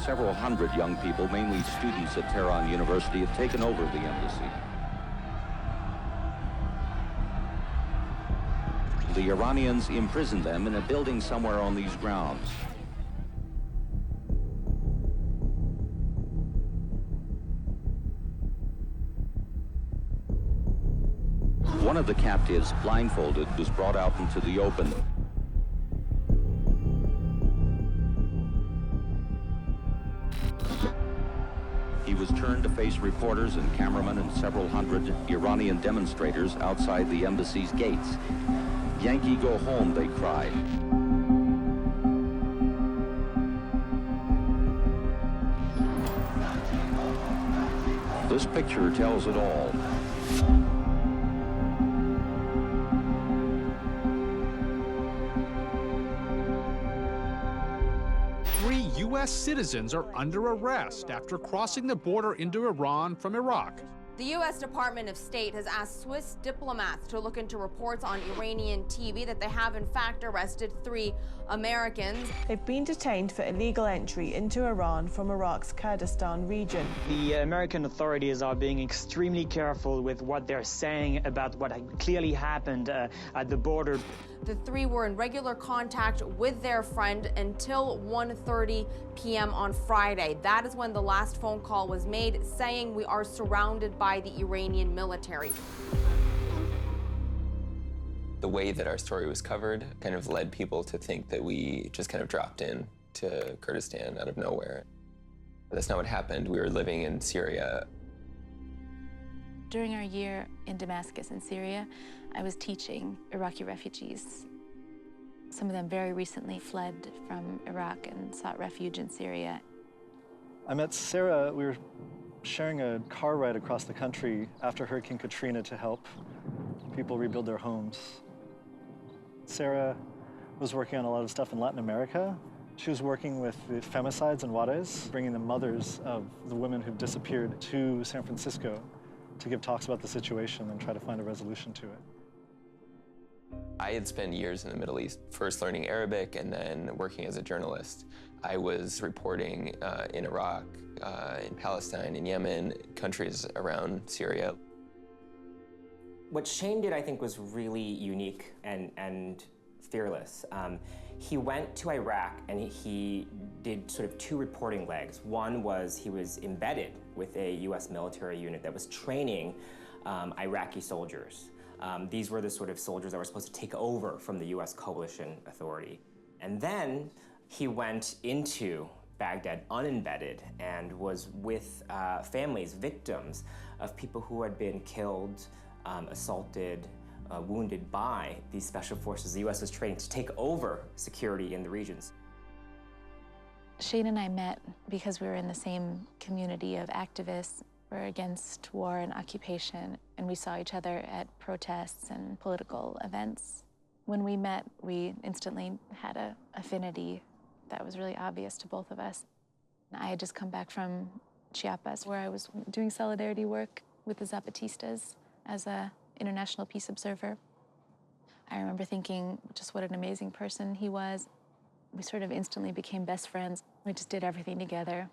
Several hundred young people, mainly students at Tehran University, have taken over the embassy. The Iranians imprisoned them in a building somewhere on these grounds. One of the captives, blindfolded, was brought out into the open. He was turned to face reporters and cameramen and several hundred Iranian demonstrators outside the embassy's gates. "Yankee, go home," they cried. This picture tells it all. U.S. citizens are under arrest after crossing the border into Iran from Iraq. The U.S. Department of State has asked Swiss diplomats to look into reports on Iranian TV that they have in fact arrested 3 Americans. They've been detained for illegal entry into Iran from Iraq's Kurdistan region. The American authorities are being extremely careful with what they're saying about what clearly happened at the border. The 3 were in regular contact with their friend until 1:30 p.m. on Friday. That is when the last phone call was made, saying we are surrounded by the Iranian military. The way that our story was covered kind of led people to think that we just kind of dropped in to Kurdistan out of nowhere. That's not what happened. We were living in Syria. During our year in Damascus in Syria, I was teaching Iraqi refugees. Some of them very recently fled from Iraq and sought refuge in Syria. I met Sarah. We were sharing a car ride across the country after Hurricane Katrina to help people rebuild their homes. Sarah was working on a lot of stuff in Latin America. She was working with the femicides and Juarez, bringing the mothers of the women who've disappeared to San Francisco to give talks about the situation and try to find a resolution to it. I had spent years in the Middle East, first learning Arabic and then working as a journalist. I was reporting in Iraq, in Palestine, in Yemen, countries around Syria. What Shane did, I think, was really unique and fearless. He went to Iraq and he did sort of 2 reporting legs. One was he was embedded with a U.S. military unit that was training Iraqi soldiers. These were the sort of soldiers that were supposed to take over from the U.S. coalition authority. And then he went into Baghdad unembedded and was with families, victims of people who had been killed, assaulted, wounded by these special forces the U.S. was training to take over security in the regions. Shane and I met because we were in the same community of activists. We're against war and occupation, and we saw each other at protests and political events. When we met, we instantly had an affinity that was really obvious to both of us. I had just come back from Chiapas, where I was doing solidarity work with the Zapatistas as an international peace observer. I remember thinking just what an amazing person he was. We sort of instantly became best friends. We just did everything together.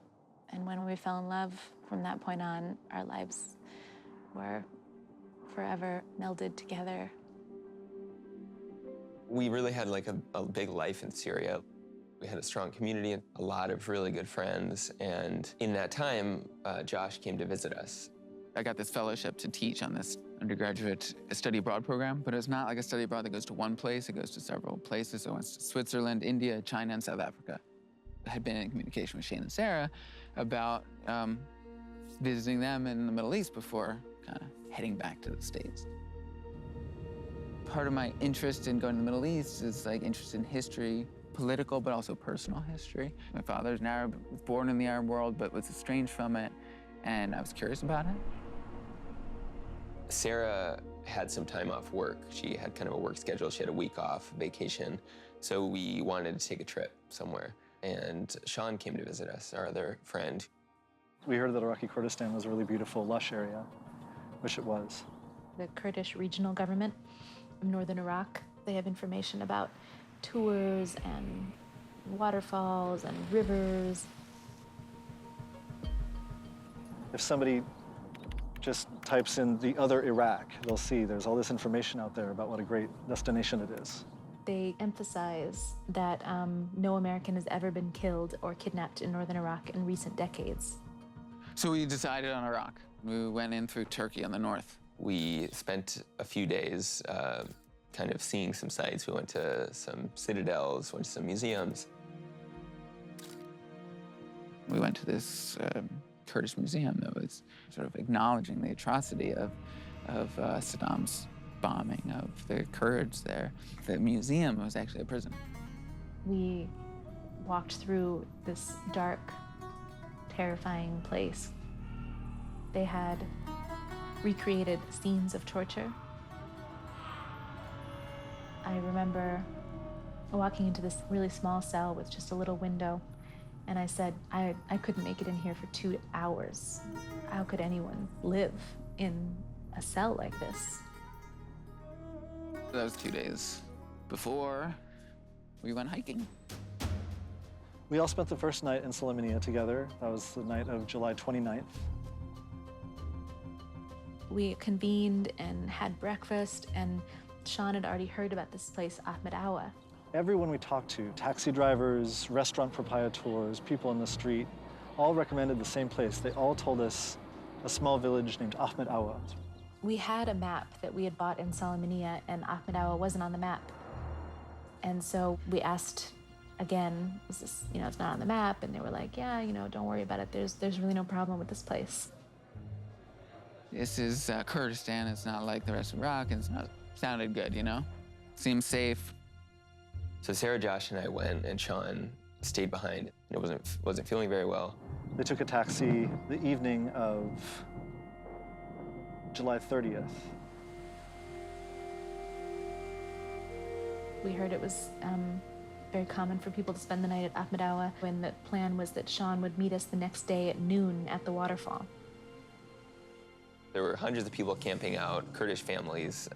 And when we fell in love, from that point on, our lives were forever melded together. We really had like a big life in Syria. We had a strong community, a lot of really good friends. And in that time, Josh came to visit us. I got this fellowship to teach on this undergraduate study abroad program, but it's not like a study abroad that goes to one place, it goes to several places. So I went to Switzerland, India, China, and South Africa. I had been in communication with Shane and Sarah about visiting them in the Middle East before kind of heading back to the States. Part of my interest in going to the Middle East is like interest in history, political, but also personal history. My father's an Arab, was born in the Arab world, but was estranged from it, and I was curious about it. Sarah had some time off work. She had kind of a work schedule. She had a week off, vacation. So we wanted to take a trip somewhere. And Sean came to visit us, our other friend. We heard that Iraqi Kurdistan was a really beautiful, lush area, which it was. The Kurdish regional government of northern Iraq, they have information about tours and waterfalls and rivers. If somebody just types in the other Iraq, they'll see there's all this information out there about what a great destination it is. They emphasize that no American has ever been killed or kidnapped in northern Iraq in recent decades. So we decided on Iraq. We went in through Turkey on the north. We spent a few days kind of seeing some sites. We went to some citadels, went to some museums. We went to this Kurdish museum that was sort of acknowledging the atrocity of Saddam's bombing of the Kurds there. The museum was actually a prison. We walked through this dark, terrifying place. They had recreated scenes of torture. I remember walking into this really small cell with just a little window, and I said, I couldn't make it in here for 2 hours. How could anyone live in a cell like this? That was 2 days before we went hiking. We all spent the first night in Sulaymaniyah together. That was the night of July 29th. We convened and had breakfast, and Sean had already heard about this place, Ahmed Awa. Everyone we talked to, taxi drivers, restaurant proprietors, people in the street, all recommended the same place. They all told us a small village named Ahmed Awa. We had a map that we had bought in Sulaymaniyah, and Ahmed Awa wasn't on the map. And so we asked again, is this, it's not on the map? And they were like, yeah, don't worry about it. There's really no problem with this place. This is Kurdistan. It's not like the rest of Iraq, and sounded good, Seemed safe. So Sarah, Josh, and I went, and Sean stayed behind. Wasn't feeling very well. They took a taxi the evening of July 30th. We heard it was very common for people to spend the night at Ahmed Awa, when the plan was that Sean would meet us the next day at noon at the waterfall. There were hundreds of people camping out, Kurdish families.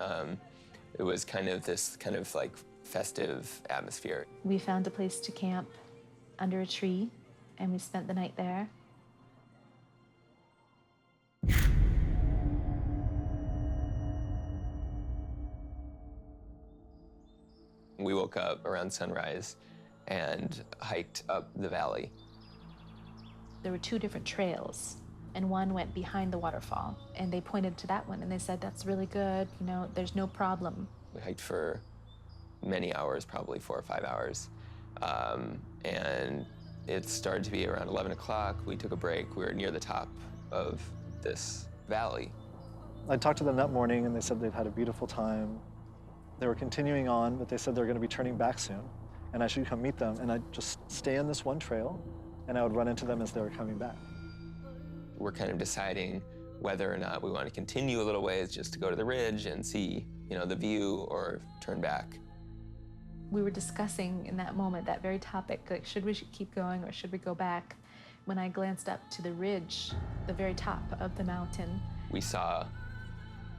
It was kind of like festive atmosphere. We found a place to camp under a tree, and we spent the night there. We woke up around sunrise and hiked up the valley. There were 2 different trails, and one went behind the waterfall, and they pointed to that one, and they said, that's really good, there's no problem. We hiked for many hours, probably 4 or 5 hours, and it started to be around 11 o'clock. We took a break. We were near the top of this valley. I talked to them that morning, and they said they'd had a beautiful time. They were continuing on, but they said they're going to be turning back soon, and I should come meet them, and I'd just stay on this one trail, and I would run into them as they were coming back. We're kind of deciding whether or not we want to continue a little ways just to go to the ridge and see, the view, or turn back. We were discussing in that moment that very topic, like, should we keep going or should we go back? When I glanced up to the ridge, the very top of the mountain, we saw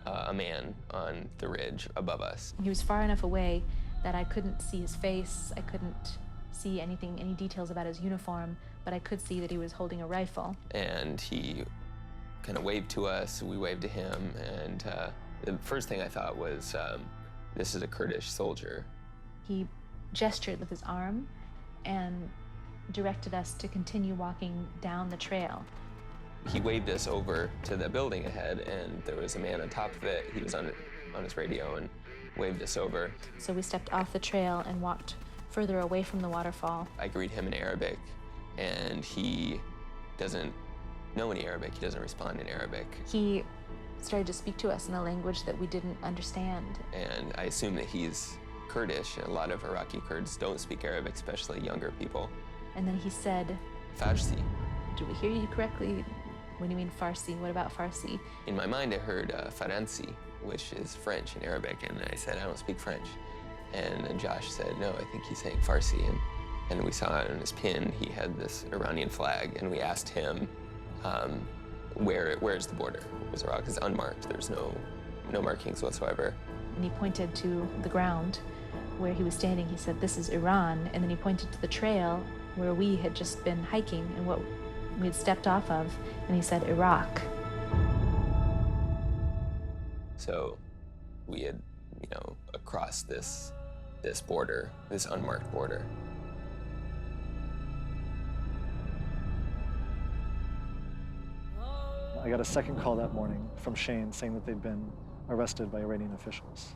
a man on the ridge above us. He was far enough away that I couldn't see his face. I couldn't see any details about his uniform, but I could see that he was holding a rifle. And he kind of waved to us, we waved to him, and the first thing I thought was, this is a Kurdish soldier. He gestured with his arm and directed us to continue walking down the trail. He waved us over to the building ahead, and there was a man on top of it. He was on his radio and waved us over. So we stepped off the trail and walked further away from the waterfall. I greet him in Arabic, and he doesn't know any Arabic. He doesn't respond in Arabic. He started to speak to us in a language that we didn't understand. And I assume that he's Kurdish. A lot of Iraqi Kurds don't speak Arabic, especially younger people. And then he said, Farsi. Did we hear you correctly? What do you mean Farsi? What about Farsi? In my mind, I heard Faransi, which is French in Arabic, and I said, I don't speak French. And Josh said, no, I think he's saying Farsi. And we saw it on his pin. He had this Iranian flag, and we asked him, where's the border? Because Iraq is unmarked. There's no markings whatsoever. And he pointed to the ground where he was standing. He said, this is Iran. And then he pointed to the trail where we had just been hiking and what we'd stepped off of, and he said, Iraq. So we had, across this border, this unmarked border. I got a second call that morning from Shane saying that they'd been arrested by Iranian officials.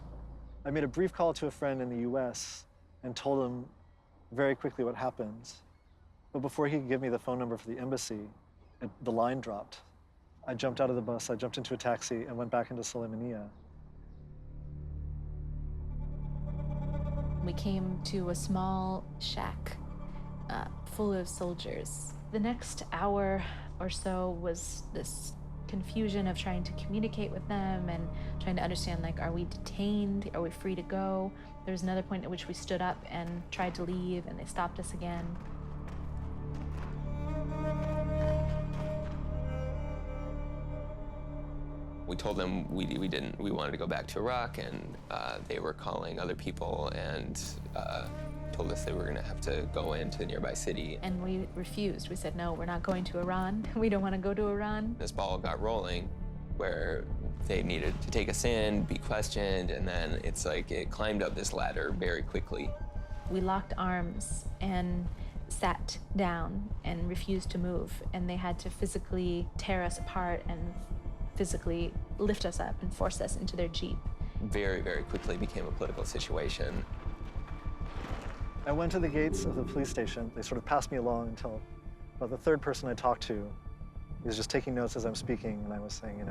I made a brief call to a friend in the US and told him very quickly what happened. But before he could give me the phone number for the embassy, the line dropped. I jumped out of the bus, I jumped into a taxi and went back into Sulaymaniyah. We came to a small shack full of soldiers. The next hour or so was this confusion of trying to communicate with them and trying to understand, like, are we detained? Are we free to go? There was another point at which we stood up and tried to leave, and they stopped us again. We told them we wanted to go back to Iraq, and they were calling other people and told us they were gonna have to go into a nearby city. And we refused. We said, no, we're not going to Iran. We don't want to go to Iran. This ball got rolling where they needed to take us in, be questioned, and then it's like it climbed up this ladder very quickly. We locked arms and sat down and refused to move, and they had to physically tear us apart and physically lift us up and force us into their Jeep. Very, very quickly became a political situation. I went to the gates of the police station. They sort of passed me along until about the third person I talked to. He was just taking notes as I'm speaking, and I was saying,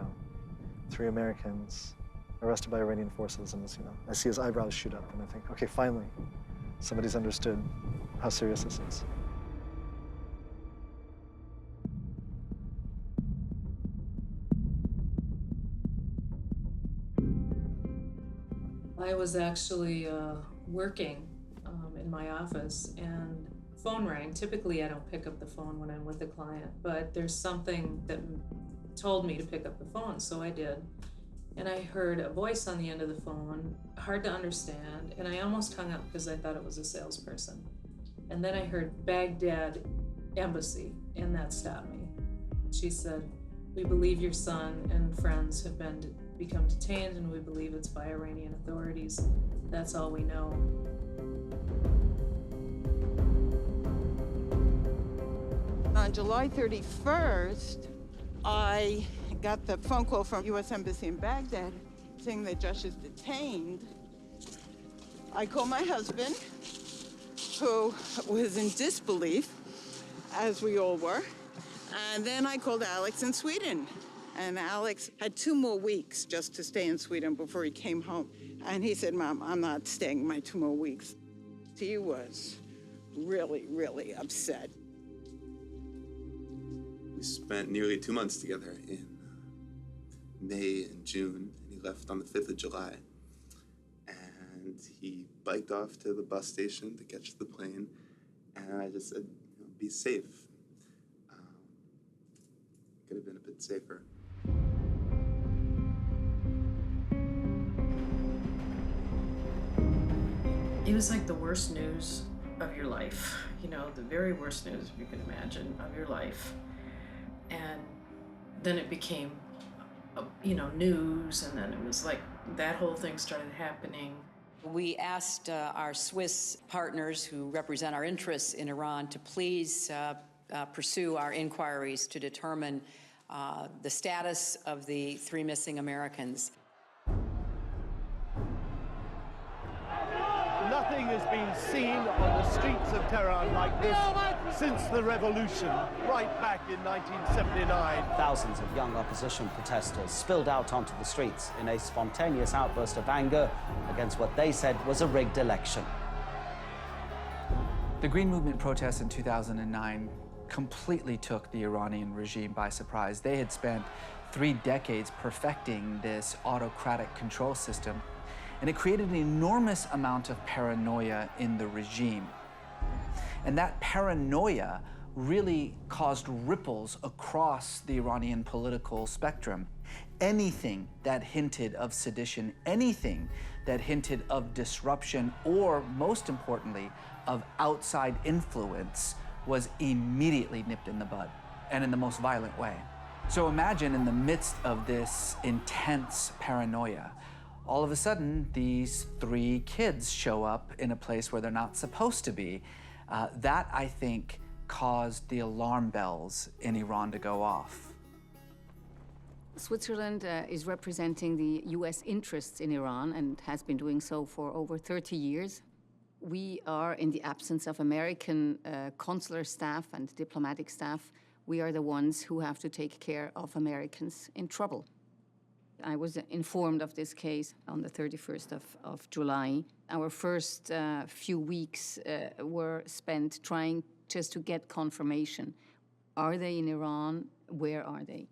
3 Americans arrested by Iranian forces, and I see his eyebrows shoot up, and I think, okay, finally, somebody's understood how serious this is. I was actually working in my office, and phone rang. Typically, I don't pick up the phone when I'm with a client, but there's something that told me to pick up the phone, so I did. And I heard a voice on the end of the phone, hard to understand, and I almost hung up because I thought it was a salesperson. And then I heard Baghdad Embassy, and that stopped me. She said, "We believe your son and friends have become detained, and we believe it's by Iranian authorities. That's all we know." On July 31st, I got the phone call from U.S. Embassy in Baghdad saying that Josh is detained. I called my husband, who was in disbelief, as we all were, and then I called Alex in Sweden. And Alex had 2 more weeks just to stay in Sweden before he came home. And he said, "Mom, I'm not staying my 2 more weeks." He was really, really upset. We spent nearly 2 months together in May and June, and he left on the 5th of July. And he biked off to the bus station to catch the plane, and I just said, be safe. Could have been a bit safer. It was like the worst news of your life, the very worst news you can imagine of your life. And then it became, news, and then it was like that whole thing started happening. We asked our Swiss partners who represent our interests in Iran to please pursue our inquiries to determine the status of the 3 missing Americans. Nothing has been seen on the streets of Tehran like this since the revolution, right back in 1979. Thousands of young opposition protesters spilled out onto the streets in a spontaneous outburst of anger against what they said was a rigged election. The Green Movement protests in 2009 completely took the Iranian regime by surprise. They had spent 3 decades perfecting this autocratic control system, and it created an enormous amount of paranoia in the regime. And that paranoia really caused ripples across the Iranian political spectrum. Anything that hinted of sedition, anything that hinted of disruption, or most importantly, of outside influence, was immediately nipped in the bud. and in the most violent way. So imagine in the midst of this intense paranoia, all of a sudden, these 3 kids show up in a place where they're not supposed to be. That, I think, caused the alarm bells in Iran to go off. Switzerland is representing the U.S. interests in Iran and has been doing so for over 30 years. We are, in the absence of American consular staff and diplomatic staff, we are the ones who have to take care of Americans in trouble. I was informed of this case on the 31st of July. Our first few weeks were spent trying just to get confirmation. Are they in Iran? Where are they?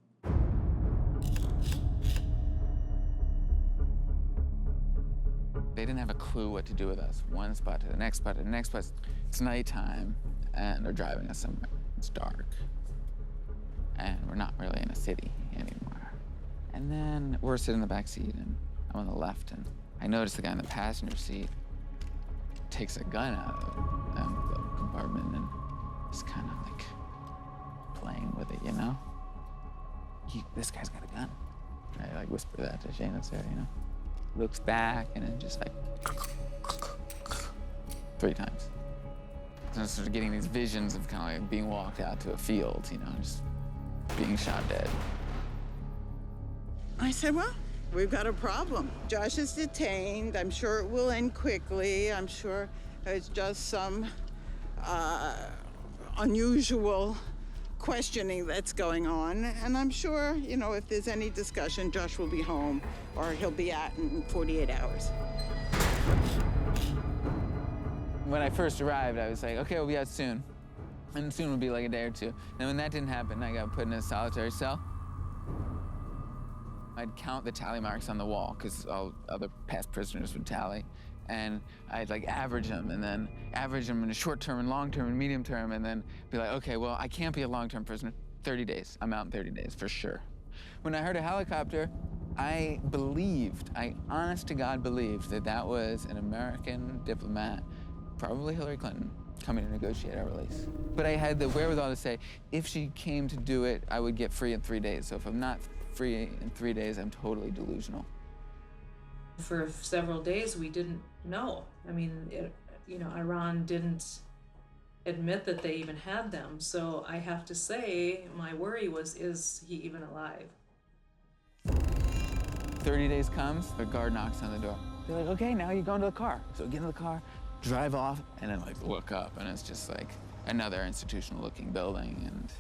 They didn't have a clue what to do with us. One spot to the next spot to the next spot. It's nighttime, and they're driving us somewhere. It's dark, and we're not really in a city anymore. And then we're sitting in the back seat, and I'm on the left, and I notice the guy in the passenger seat takes a gun out of the compartment and is kind of like playing with it, you know? This guy's got a gun. I like whisper that to Shane and Sarah, you know? Looks back, and then just like 3 times. So I started getting these visions of kind of like being walked out to a field, you know, just being shot dead. I said, well, we've got a problem. Josh is detained. I'm sure it will end quickly. I'm sure it's just some unusual questioning that's going on. And I'm sure, you know, if there's any discussion, Josh will be home or he'll be out in 48 hours. When I first arrived, I was like, okay, we'll be out soon. And soon will be like a day or 2. And when that didn't happen, I got put in a solitary cell. I'd count the tally marks on the wall, because all other past prisoners would tally. And I'd like average them, and then average them in a short term and long term and medium term, and then be like, okay, well, I can't be a long-term prisoner. 30 days, I'm out in 30 days, for sure. When I heard a helicopter, I honest to God believed that that was an American diplomat, probably Hillary Clinton, coming to negotiate our release. But I had the wherewithal to say, if she came to do it, I would get free in 3 days. So if I'm not free in 3 days, I'm totally delusional. For several days, we didn't know. I mean, Iran didn't admit that they even had them. So I have to say, my worry was, is he even alive? 30 days comes, the guard knocks on the door. They're like, okay, now you go into the car. So get in the car, drive off, and then like look up, and it's just like another institutional looking building, and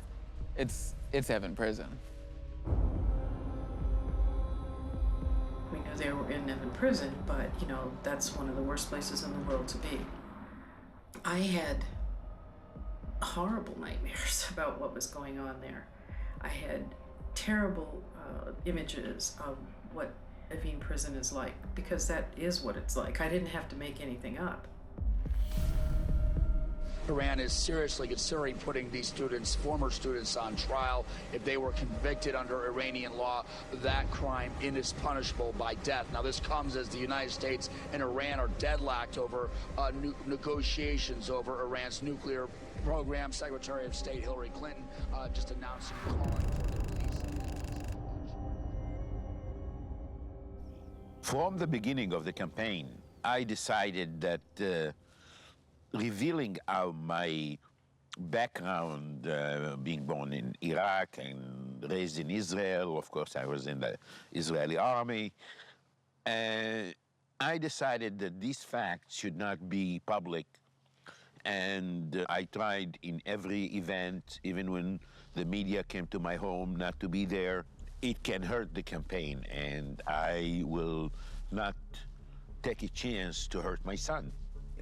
it's Evan Prison. We knew they were in Evan Prison, but you know, that's one of the worst places in the world to be. I had horrible nightmares about what was going on there. I had terrible images of what Evin Prison is like, because that is what it's like. I didn't have to make anything up. Iran is seriously considering putting these students, former students, on trial. If they were convicted under Iranian law, that crime is punishable by death. Now, this comes as the United States and Iran are deadlocked over negotiations over Iran's nuclear program. Secretary of State Hillary Clinton just announced calling for the release. From the beginning of the campaign, I decided that revealing my background, being born in Iraq and raised in Israel, of course I was in the Israeli army, I decided that these facts should not be public, and I tried in every event, even when the media came to my home, not to be there. It can hurt the campaign, and I will not take a chance to hurt my son.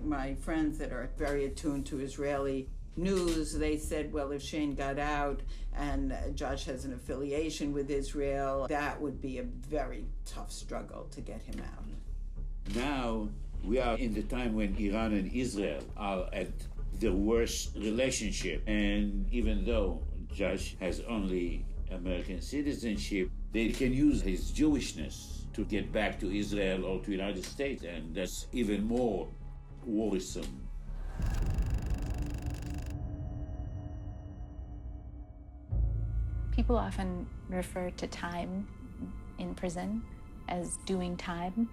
My friends that are very attuned to Israeli news, they said, well, if Shane got out and Josh has an affiliation with Israel, that would be a very tough struggle to get him out. Now, we are in the time when Iran and Israel are at the worst relationship. And even though Josh has only American citizenship, they can use his Jewishness to get back to Israel or to the United States, and that's even more worrisome. People often refer to time in prison as doing time,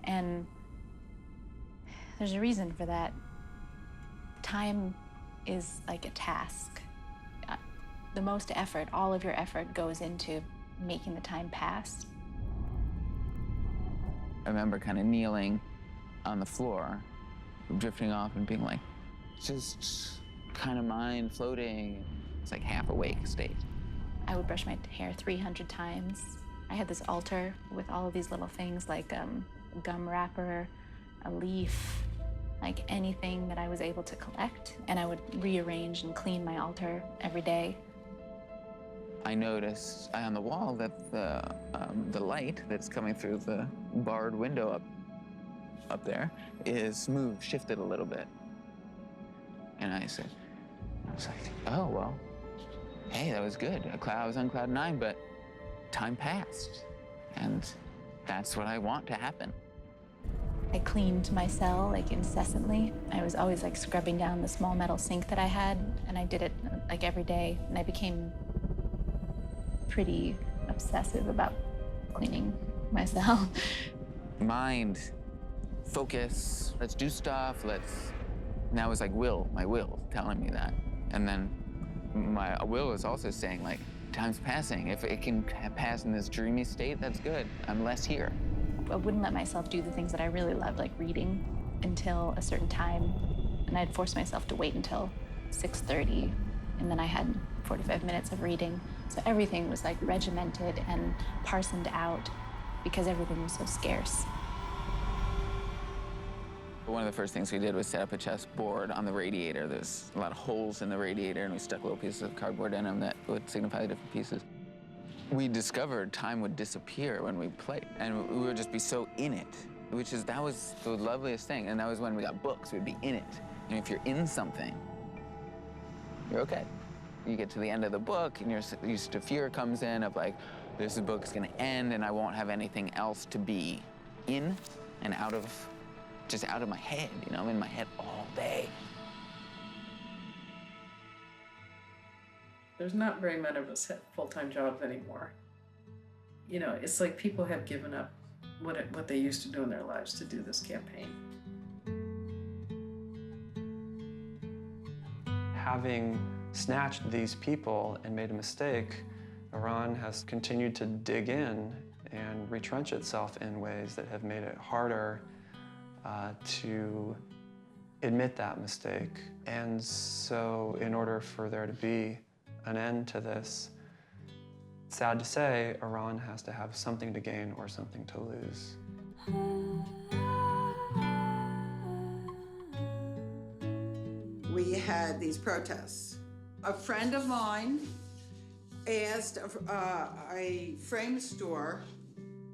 and there's a reason for that. Time is like a task. The most effort, all of your effort goes into making the time pass. I remember kind of kneeling on the floor, drifting off and being like, just kind of mind floating. It's like half awake state. I would brush my hair 300 times. I had this altar with all of these little things like a gum wrapper, a leaf, like anything that I was able to collect, and I would rearrange and clean my altar every day. I noticed on the wall that the light that's coming through the barred window up there is moved, shifted a little bit. And I was like, oh, well, hey, that was good. I was on cloud 9, but time passed. And that's what I want to happen. I cleaned my cell like incessantly. I was always like scrubbing down the small metal sink that I had, and I did it like every day. And I became pretty obsessive about cleaning my cell. Mind, focus, let's do stuff, and that was like my will telling me that. And then my will was also saying like, time's passing. If it can pass in this dreamy state, that's good. I'm less here. I wouldn't let myself do the things that I really loved, like reading, until a certain time. And I'd force myself to wait until 6:30, and then I had 45 minutes of reading. So everything was like regimented and parsoned out because everything was so scarce. One of the first things we did was set up a chessboard on the radiator. There's a lot of holes in the radiator, and we stuck little pieces of cardboard in them that would signify the different pieces. We discovered time would disappear when we played, and we would just be so in it, that was the loveliest thing. And that was when we got books, we'd be in it. And if you're in something, you're okay. You get to the end of the book, and your fear comes in of like, this book's gonna end, and I won't have anything else to be in and out of, just out of my head. You know, I'm in my head all day. There's not very many of us have full-time jobs anymore. You know, it's like people have given up what they used to do in their lives to do this campaign. Having snatched these people and made a mistake, Iran has continued to dig in and retrench itself in ways that have made it harder to admit that mistake. And so in order for there to be an end to this, sad to say, Iran has to have something to gain or something to lose. We had these protests. A friend of mine asked a frame store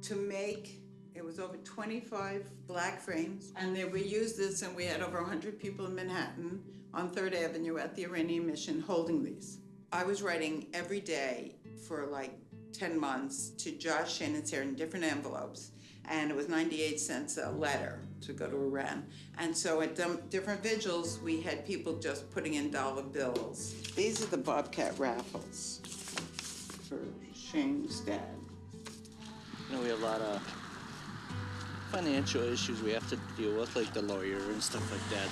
to make, it was over 25 black frames, and we used this, and we had over 100 people in Manhattan on 3rd Avenue at the Iranian mission holding these. I was writing every day for like 10 months to Josh and Sarah in different envelopes, and it was 98 cents a letter to go to Iran. And so at different vigils, we had people just putting in dollar bills. These are the Bobcat raffles for Shane's dad. You know, we have a lot of financial issues we have to deal with, like the lawyer and stuff like that.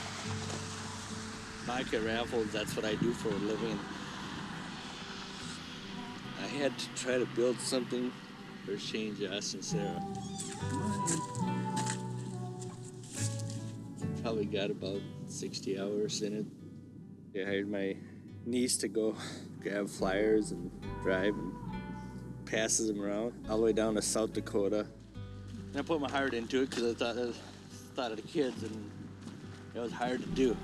Bobcat raffles, that's what I do for a living. I had to try to build something for Shane, Josh, and Sarah. Probably got about 60 hours in it. I hired my niece to go grab flyers and drive and passes them around all the way down to South Dakota. And I put my heart into it because I thought of the kids, and it was hard to do.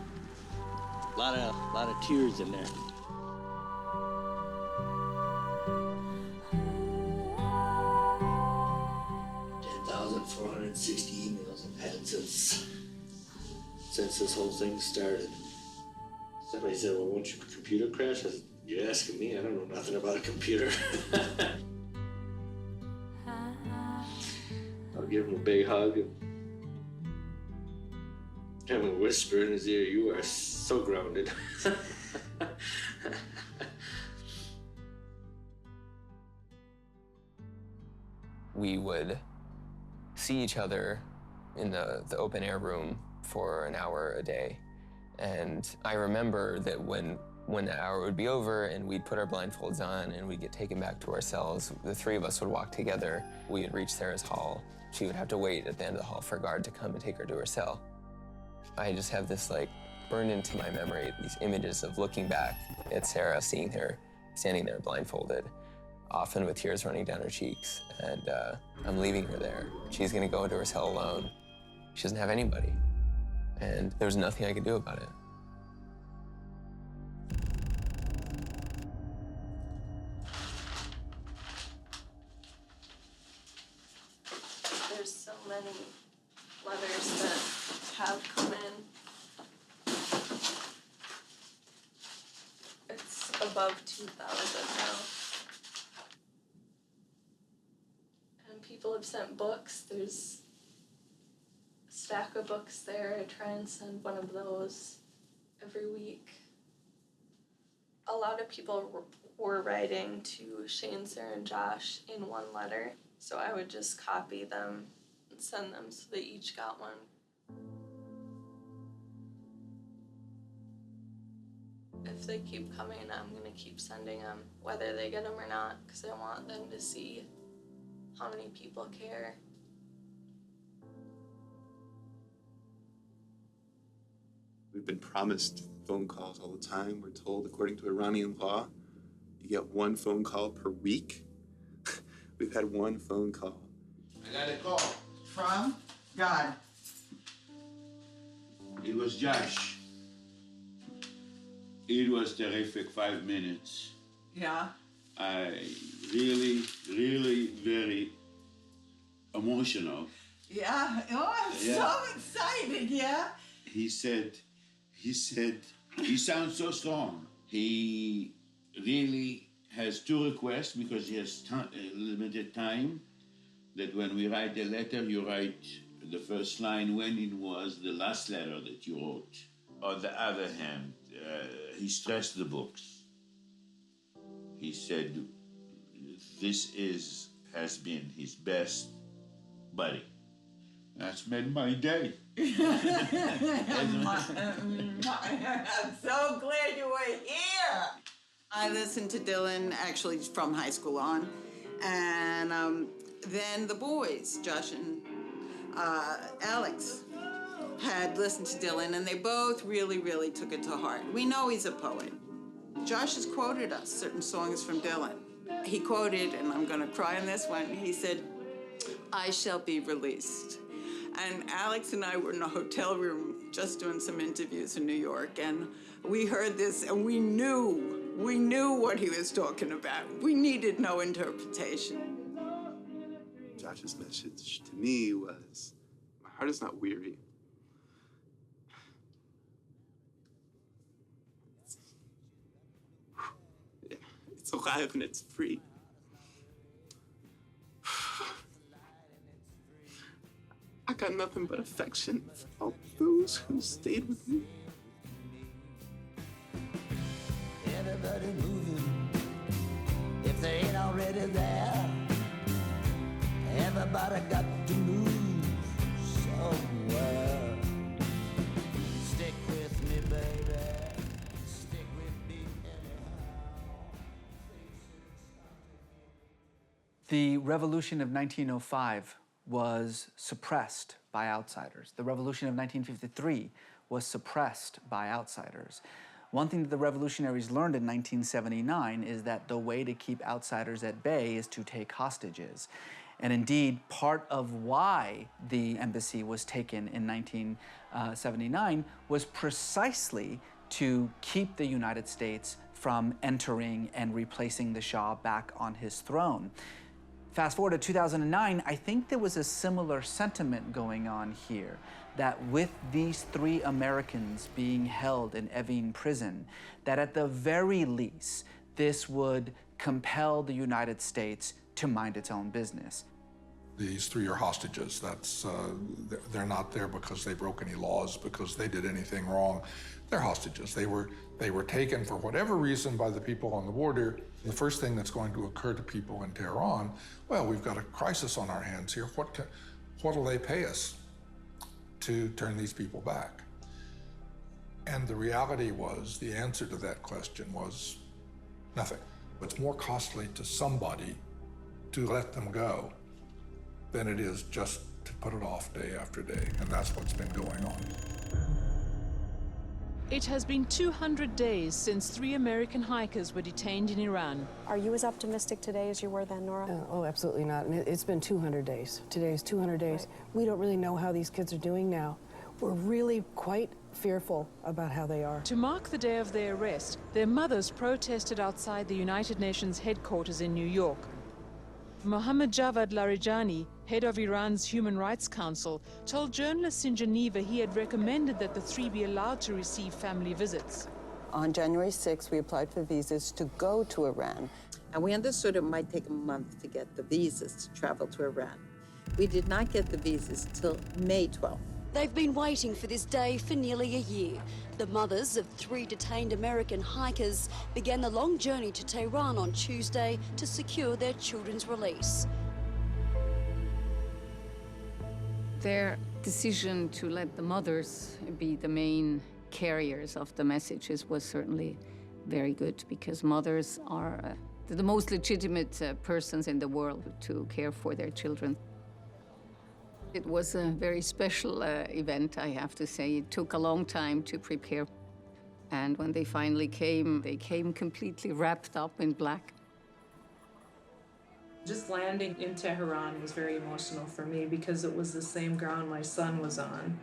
A lot of tears in there. 460 emails I've had since this whole thing started. Somebody said, well, won't your computer crash? I said, you're asking me? I don't know nothing about a computer. I'll give him a big hug and I'm gonna whisper in his ear, you are so grounded. We would see each other in the open air room for an hour a day. And I remember that when the hour would be over and we'd put our blindfolds on and we'd get taken back to our cells, the three of us would walk together. We would reach Sarah's hall. She would have to wait at the end of the hall for a guard to come and take her to her cell. I just have this like burned into my memory, these images of looking back at Sarah, seeing her standing there blindfolded, often with tears running down her cheeks. And I'm leaving her there. She's gonna go into her cell alone. She doesn't have anybody. And there was nothing I could do about it. There's so many letters that have come in. It's above 2,000 now. And people have sent books. There's a stack of books there. I try and send one of those every week. A lot of people were writing to Shane, Sarah, and Josh in one letter. So I would just copy them and send them so they each got one. If they keep coming, I'm gonna keep sending them, whether they get them or not, because I want them to see how many people care. We've been promised phone calls all the time. We're told, according to Iranian law, you get one phone call per week. We've had one phone call. I got a call. From God. It was Josh. It was terrific 5 minutes. Yeah. I really, really very emotional. Yeah. Oh, I'm so excited, yeah. He said, he sounds so strong. He really has two requests because he has limited time. That when we write the letter, you write the first line when it was the last letter that you wrote. On the other hand, he stressed the books. He said this has been his best buddy. That's made my day. I'm so glad you were here. I listened to Dylan actually from high school on, and then the boys, Josh and Alex, had listened to Dylan, and they both really, really took it to heart. We know he's a poet. Josh has quoted us certain songs from Dylan. He quoted, and I'm gonna cry on this one, he said, "I shall be released." And Alex and I were in a hotel room just doing some interviews in New York, and we heard this, and we knew what he was talking about. We needed no interpretation. Josh's message to me was, my heart is not weary. It's alive and it's free. I got nothing but affection for all those who stayed with me. Everybody moving, if they ain't already there. Everybody got to move somewhere. Stick with me, baby. Stick with me anyhow. The revolution of 1905 was suppressed by outsiders. The revolution of 1953 was suppressed by outsiders. One thing that the revolutionaries learned in 1979 is that the way to keep outsiders at bay is to take hostages. And indeed, part of why the embassy was taken in 1979 was precisely to keep the United States from entering and replacing the Shah back on his throne. Fast forward to 2009, I think there was a similar sentiment going on here, that with these three Americans being held in Evin prison, that at the very least, this would compel the United States to mind its own business. These three are hostages. They're not there because they broke any laws, because they did anything wrong. They're hostages. They were taken for whatever reason by the people on the border, The first thing that's going to occur to people in Tehran, well, we've got a crisis on our hands here. What'll they pay us to turn these people back? And the reality was, the answer to that question was nothing. It's more costly to somebody to let them go than it is just to put it off day after day, and that's what's been going on. It has been 200 days since 3 American hikers were detained in Iran. Are you as optimistic today as you were then, Nora? Oh, absolutely not. And it's been 200 days. Today is 200 days. Right. We don't really know how these kids are doing now. We're really quite fearful about how they are. To mark the day of their arrest, their mothers protested outside the United Nations headquarters in New York. Mohammad Javad Larijani, head of Iran's Human Rights Council, told journalists in Geneva he had recommended that the 3 be allowed to receive family visits. On January 6th, we applied for visas to go to Iran, and we understood it might take a month to get the visas to travel to Iran. We did not get the visas till May 12th. They've been waiting for this day for nearly a year. The mothers of 3 detained American hikers began the long journey to Tehran on Tuesday to secure their children's release. Their decision to let the mothers be the main carriers of the messages was certainly very good, because mothers are the most legitimate persons in the world to care for their children. It was a very special event, I have to say. It took a long time to prepare. And when they finally came, they came completely wrapped up in black. Just landing in Tehran was very emotional for me because it was the same ground my son was on.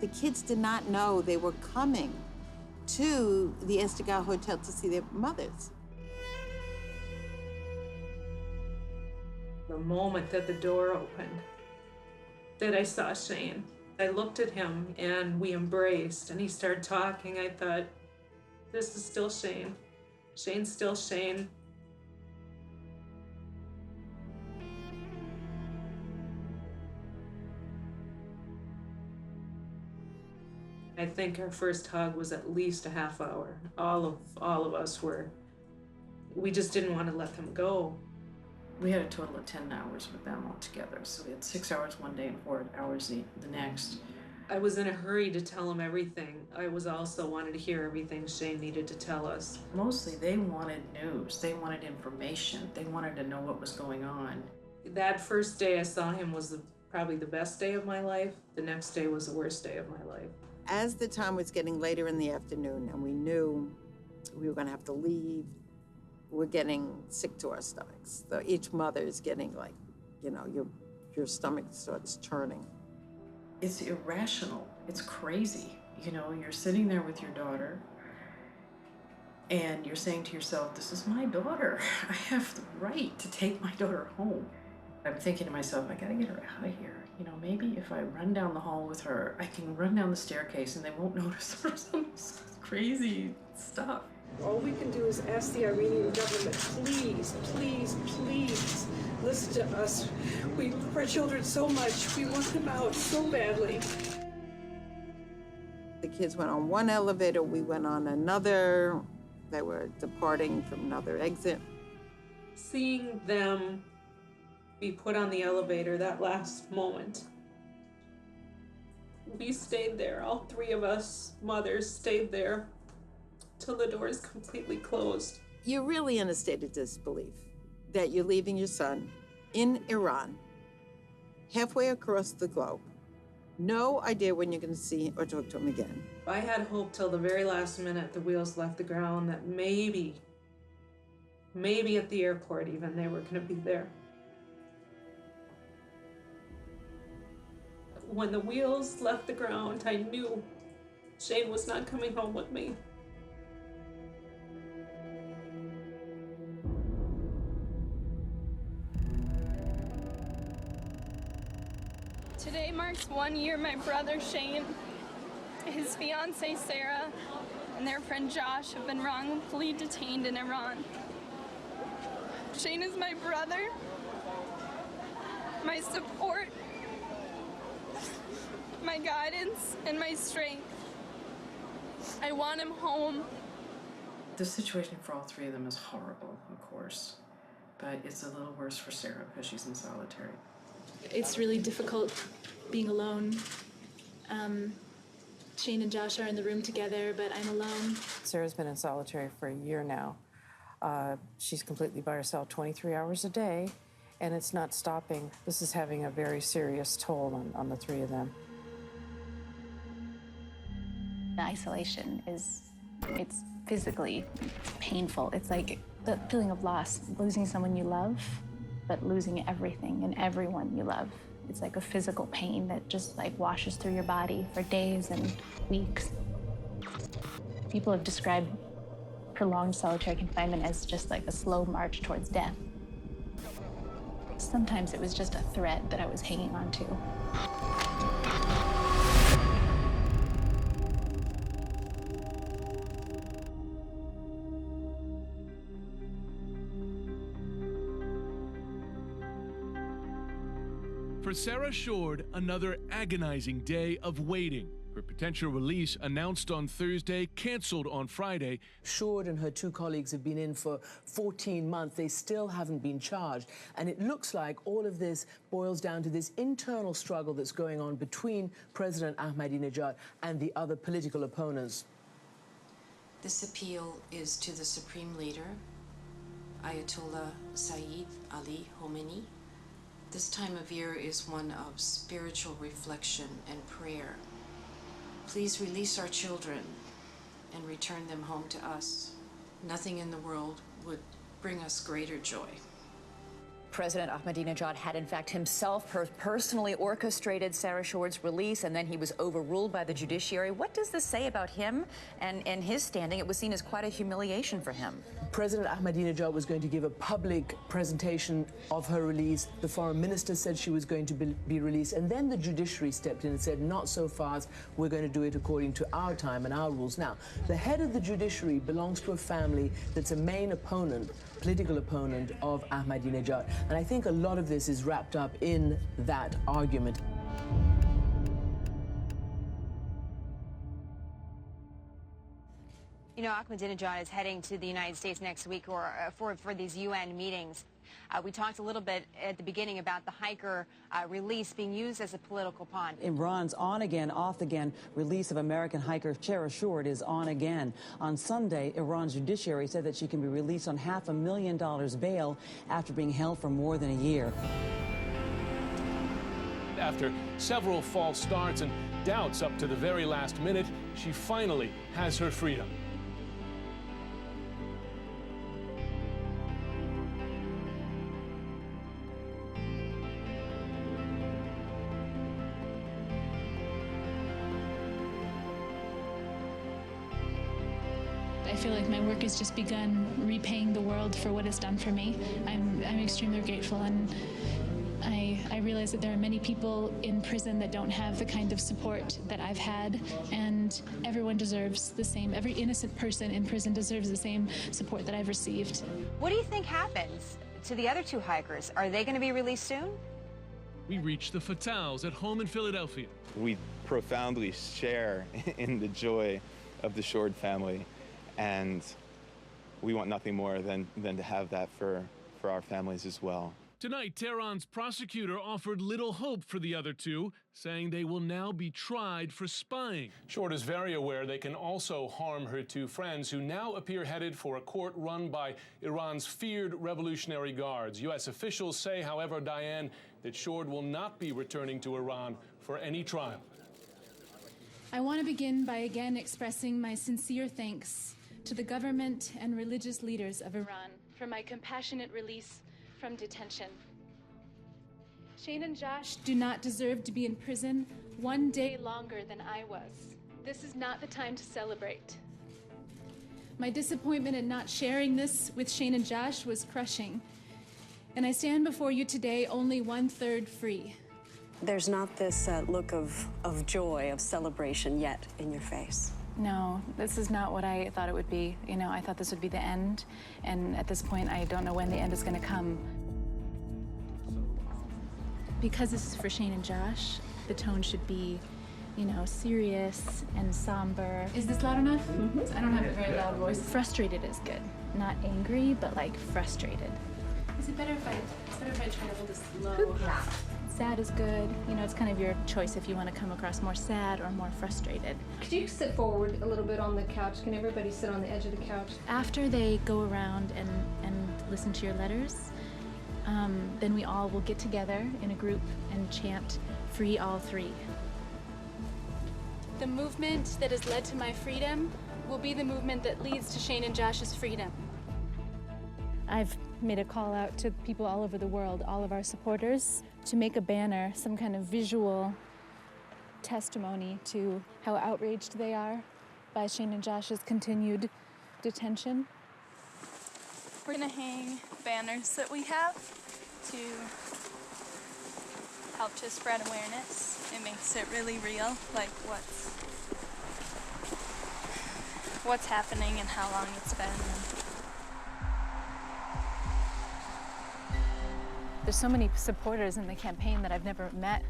The kids did not know they were coming to the Estigar Hotel to see their mothers. The moment that the door opened, that I saw Shane, I looked at him and we embraced and he started talking. I thought, this is still Shane. Shane's still Shane. I think our first hug was at least a half hour. All of us we just didn't want to let them go. We had a total of 10 hours with them all together. So we had 6 hours one day and 4 hours the next. I was in a hurry to tell him everything. I was also wanted to hear everything Shane needed to tell us. Mostly they wanted news. They wanted information. They wanted to know what was going on. That first day I saw him was probably the best day of my life. The next day was the worst day of my life. As the time was getting later in the afternoon and we knew we were going to have to leave, we're getting sick to our stomachs. So each mother is getting like, your stomach starts churning. It's irrational. It's crazy. You're sitting there with your daughter and you're saying to yourself, this is my daughter. I have the right to take my daughter home. I'm thinking to myself, I gotta get her out of here. Maybe if I run down the hall with her, I can run down the staircase and they won't notice or some crazy stuff. All we can do is ask the Iranian government, please, please, please, listen to us. We love our children so much. We want them out so badly. The kids went on one elevator, we went on another. They were departing from another exit. Seeing them be put on the elevator, that last moment, we stayed there. All 3 of us mothers stayed there till the doors completely closed. You're really in a state of disbelief that you're leaving your son in Iran, halfway across the globe. No idea when you're going to see or talk to him again. I had hope till the very last minute the wheels left the ground that maybe at the airport even they were going to be there. When the wheels left the ground, I knew Shane was not coming home with me. Today marks 1 year my brother Shane, his fiancée Sarah, and their friend Josh have been wrongfully detained in Iran. Shane is my brother. my support, my guidance, and my strength. I want him home. The situation for all three of them is horrible, of course, but it's a little worse for Sarah because she's in solitary. It's really difficult being alone. Shane and Josh are in the room together, but I'm alone. Sarah's been in solitary for a year now. She's completely by herself 23 hours a day, and it's not stopping. This is having a very serious toll on the three of them. The isolation it's physically painful. It's like the feeling of loss, losing someone you love, but losing everything and everyone you love. It's like a physical pain that just like washes through your body for days and weeks. People have described prolonged solitary confinement as just like a slow march towards death. Sometimes it was just a thread that I was hanging on to. For Sarah Shourd, another agonizing day of waiting. Her potential release announced on Thursday, canceled on Friday. Shourd and her two colleagues have been in for 14 months. They still haven't been charged. And it looks like all of this boils down to this internal struggle that's going on between President Ahmadinejad and the other political opponents. This appeal is to the Supreme Leader, Ayatollah Sayyid Ali Khamenei. This time of year is one of spiritual reflection and prayer. Please release our children and return them home to us. Nothing in the world would bring us greater joy. President Ahmadinejad had, in fact, himself personally orchestrated Sarah Shourd's release, and then he was overruled by the judiciary. What does this say about him and his standing? It was seen as quite a humiliation for him. President Ahmadinejad was going to give a public presentation of her release. The foreign minister said she was going to be released, and then the judiciary stepped in and said, not so fast, we're going to do it according to our time and our rules. Now, the head of the judiciary belongs to a family that's a main opponent, political opponent of Ahmadinejad. And I think a lot of this is wrapped up in that argument. You know, Ahmadinejad is heading to the United States next week for these UN meetings. We talked a little bit at the beginning about the hiker release being used as a political pawn. Iran's on-again, off-again release of American hiker Sarah Shourd is on again. On Sunday, Iran's judiciary said that she can be released on $500,000 bail after being held for more than a year. After several false starts and doubts up to the very last minute, she finally has her freedom. I feel like my work has just begun repaying the world for what it's done for me. I'm extremely grateful, and I realize that there are many people in prison that don't have the kind of support that I've had, and everyone deserves the same. Every innocent person in prison deserves the same support that I've received. What do you think happens to the other two hikers? Are they going to be released soon? We reach the Fattals at home in Philadelphia. We profoundly share in the joy of the Shourd family, and we want nothing more than to have that for our families as well. Tonight, Tehran's prosecutor offered little hope for the other two, saying they will now be tried for spying. Shourd is very aware they can also harm her two friends, who now appear headed for a court run by Iran's feared Revolutionary Guards. U.S. officials say, however, Diane, that Shourd will not be returning to Iran for any trial. I want to begin by again expressing my sincere thanks to the government and religious leaders of Iran for my compassionate release from detention. Shane and Josh do not deserve to be in prison one day longer than I was. This is not the time to celebrate. My disappointment at not sharing this with Shane and Josh was crushing, and I stand before you today only 1/3 free. There's not this look of joy, of celebration yet in your face. No, this is not what I thought it would be. You know, I thought this would be the end, and at this point, I don't know when the end is going to come. Because this is for Shane and Josh, the tone should be, you know, serious and somber. Is this loud enough? I don't have a very loud voice. Frustrated is good. Not angry, but like frustrated. Is it better if I try to hold this low? Yeah. Sad is good. You know, it's kind of your choice if you want to come across more sad or more frustrated. Could you sit forward a little bit on the couch? Can everybody sit on the edge of the couch? After they go around and listen to your letters, then we all will get together in a group and chant, "Free all three." The movement that has led to my freedom will be the movement that leads to Shane and Josh's freedom. I've made a call out to people all over the world, all of our supporters, to make a banner, some kind of visual testimony to how outraged they are by Shane and Josh's continued detention. We're gonna hang banners that we have to help to spread awareness. It makes it really real, like what's happening and how long it's been. There's so many supporters in the campaign that I've never met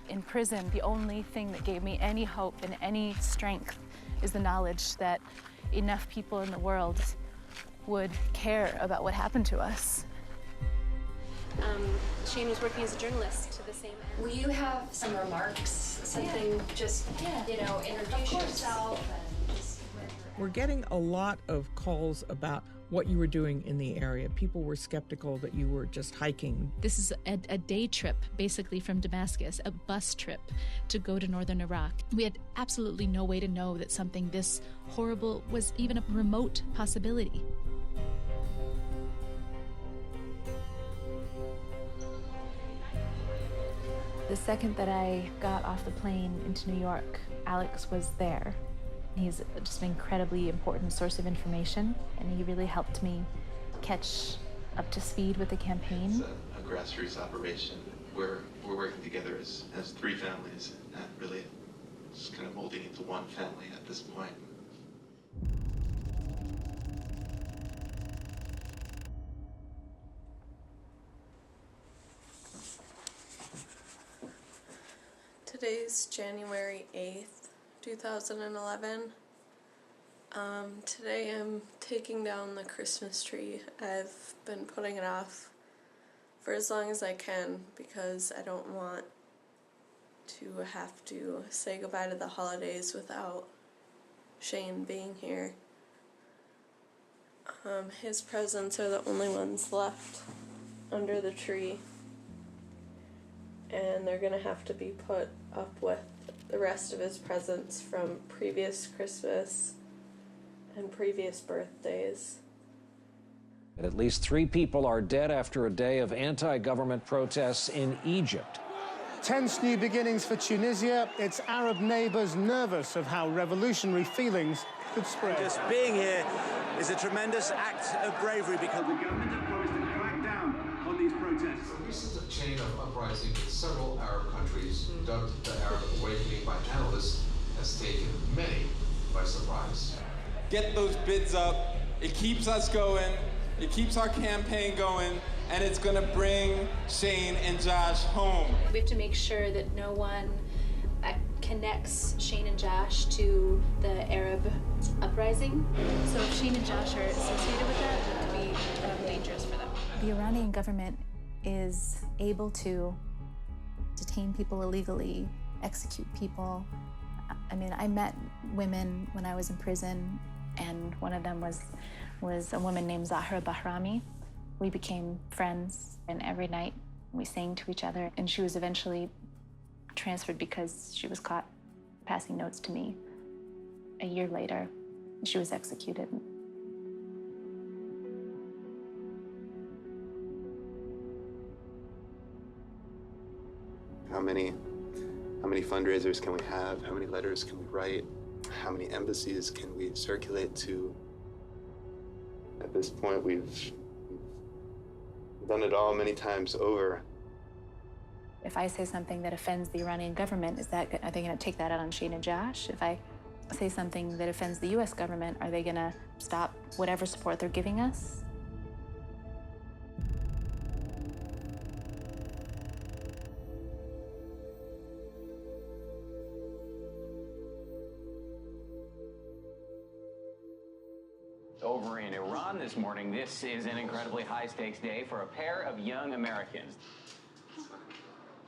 in prison. The only thing that gave me any hope and any strength is the knowledge that enough people in the world would care about what happened to us. Shane was working as a journalist to the same end. Will you have some remarks? Something just, you know, introduce yourself. We're getting a lot of calls about what you were doing in the area. People were skeptical that you were just hiking. This is a day trip, basically, from Damascus, a bus trip to go to northern Iraq. We had absolutely no way to know that something this horrible was even a remote possibility. The second that I got off the plane into New York, Alex was there. He's just an incredibly important source of information, and he really helped me catch up to speed with the campaign. It's a grassroots operation. We're working together as three families, and really just kind of molding into one family at this point. Today's January 8th, 2011. Today I'm taking down the Christmas tree. I've been putting it off for as long as I can because I don't want to have to say goodbye to the holidays without Shane being here. His presents are the only ones left under the tree, and they're gonna have to be put up with the rest of his presents from previous Christmas and previous birthdays. At least 3 people are dead after a day of anti-government protests in Egypt. Tense new beginnings for Tunisia. Its Arab neighbors nervous of how revolutionary feelings could spread. Just being here is a tremendous act of bravery because the government has promised to crack down on these protests. A recent chain of uprisings in several Arab countries, dubbed the Arab Awakening by analysts, has taken many by surprise. Get those bids up. It keeps us going. It keeps our campaign going, and it's going to bring Shane and Josh home. We have to make sure that no one connects Shane and Josh to the Arab uprising. So if Shane and Josh are associated with that, it would be dangerous for them. The Iranian government is able to detain people illegally, execute people. I mean, I met women when I was in prison, and one of them was a woman named Zahra Bahrami. We became friends, and every night we sang to each other, and she was eventually transferred because she was caught passing notes to me. A year later, she was executed. How many fundraisers can we have? How many letters can we write? How many embassies can we circulate to? At this point, we've done it all many times over. If I say something that offends the Iranian government, are they going to take that out on Shane and Josh? If I say something that offends the U.S. government, are they going to stop whatever support they're giving us? Over in Iran this morning, this is an incredibly high-stakes day for a pair of young Americans.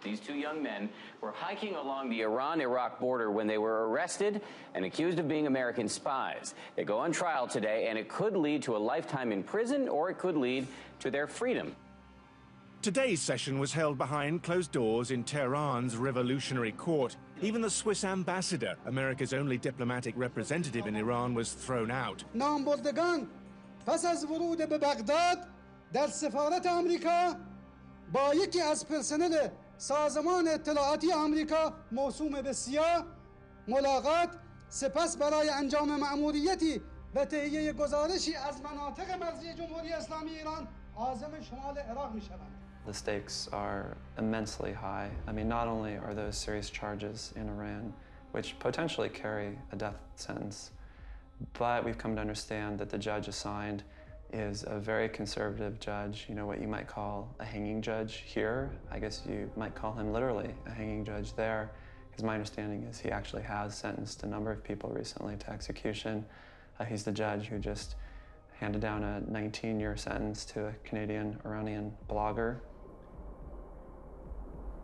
These two young men were hiking along the Iran-Iraq border when they were arrested and accused of being American spies. They go on trial today, and it could lead to a lifetime in prison, or it could lead to their freedom. Today's session was held behind closed doors in Tehran's Revolutionary Court. Even the Swiss ambassador, America's only diplomatic representative in Iran, was thrown out. نامبردگان پس از ورود به بغداد در سفارت آمریکا با یکی از پرسنل سازمان اطلاعاتی آمریکا موسوم به سیا ملاقات سپس برای انجام مأموریتی و تهیه گزارشی از مناطق مرزی جمهوری اسلامی ایران عازم شمال عراق می‌شوند. The stakes are immensely high. I mean, not only are those serious charges in Iran, which potentially carry a death sentence, but we've come to understand that the judge assigned is a very conservative judge, you know, what you might call a hanging judge here. I guess you might call him literally a hanging judge there, because my understanding is he actually has sentenced a number of people recently to execution. He's the judge who just handed down a 19-year sentence to a Canadian Iranian blogger.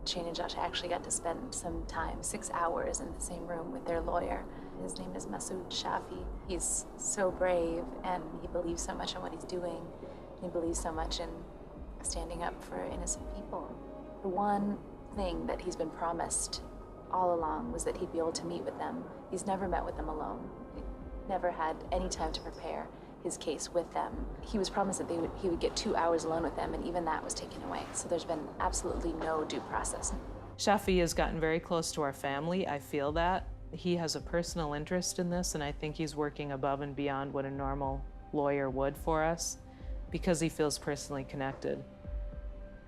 Shane and Josh actually got to spend some time, 6 hours, in the same room with their lawyer. His name is Masoud Shafi. He's so brave, and he believes so much in what he's doing. He believes so much in standing up for innocent people. The one thing that he's been promised all along was that he'd be able to meet with them. He's never met with them alone. He never had any time to prepare his case with them. He was promised that he would get 2 hours alone with them, and even that was taken away. So there's been absolutely no due process. Shafi has gotten very close to our family. I feel that. He has a personal interest in this, and I think he's working above and beyond what a normal lawyer would for us because he feels personally connected.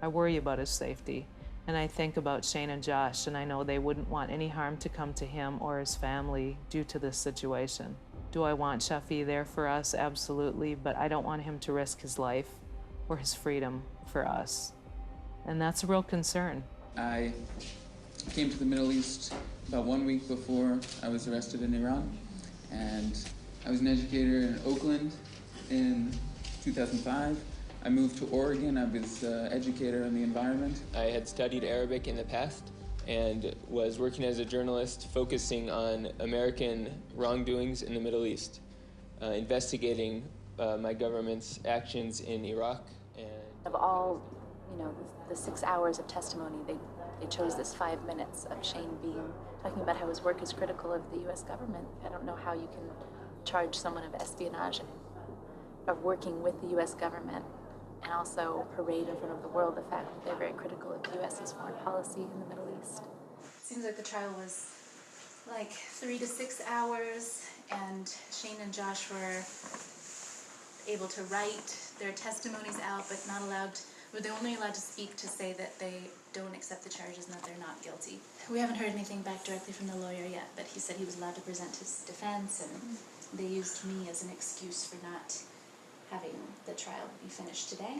I worry about his safety, and I think about Shane and Josh, and I know they wouldn't want any harm to come to him or his family due to this situation. Do I want Shafi there for us? Absolutely, but I don't want him to risk his life or his freedom for us. And that's a real concern. I came to the Middle East about 1 week before I was arrested in Iran, and I was an educator in Oakland in 2005. I moved to Oregon. I was an educator in the environment. I had studied Arabic in the past and was working as a journalist focusing on American wrongdoings in the Middle East, investigating my government's actions in Iraq. And of all, the 6 hours of testimony, they chose this 5 minutes of Shane talking about how his work is critical of the U.S. government. I don't know how you can charge someone of espionage, of working with the U.S. government, and also parade in front of the world the fact that they're very critical of the U.S.'s foreign policy in the Middle East. Seems like the trial was like 3 to 6 hours, and Shane and Josh were able to write their testimonies out, but they're only allowed to speak to say that they don't accept the charges and that they're not guilty. We haven't heard anything back directly from the lawyer yet, but he said he was allowed to present his defense, and they used me as an excuse for not having the trial be finished today,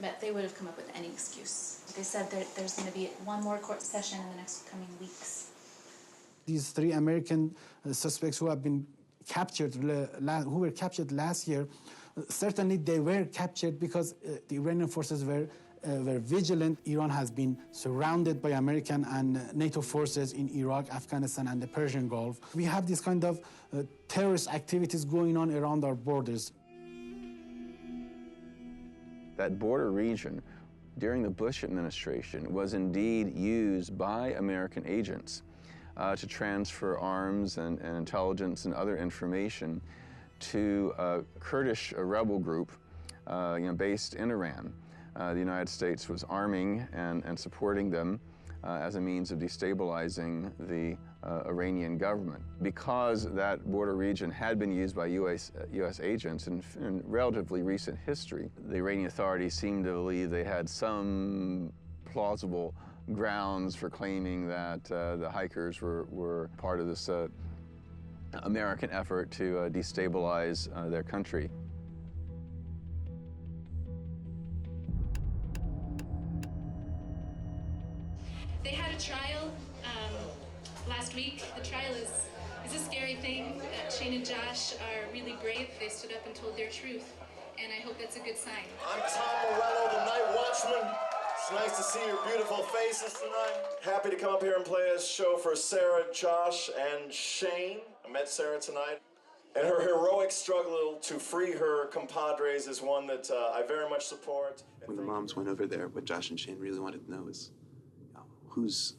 but they would have come up with any excuse. They said there's going to be one more court session in the next coming weeks. These 3 American suspects who have been captured, who were captured last year, certainly they were captured because the Iranian forces were vigilant. Iran has been surrounded by American and NATO forces in Iraq, Afghanistan, and the Persian Gulf. We have this kind of terrorist activities going on around our borders. That border region during the Bush administration was indeed used by American agents to transfer arms and intelligence and other information to a Kurdish rebel group based in Iran. The United States was arming and supporting them as a means of destabilizing the Iranian government. Because that border region had been used by U.S. agents in relatively recent history, the Iranian authorities seemed to believe they had some plausible grounds for claiming that the hikers were part of this American effort to destabilize their country. They had a trial Last week, the trial is a scary thing. Shane and Josh are really brave. They stood up and told their truth, and I hope that's a good sign. I'm Tom Morello, the Night Watchman. It's nice to see your beautiful faces tonight. Happy to come up here and play a show for Sarah, Josh, and Shane. I met Sarah tonight. And her heroic struggle to free her compadres is one that I very much support. When the moms went over there, what Josh and Shane really wanted to know is, who's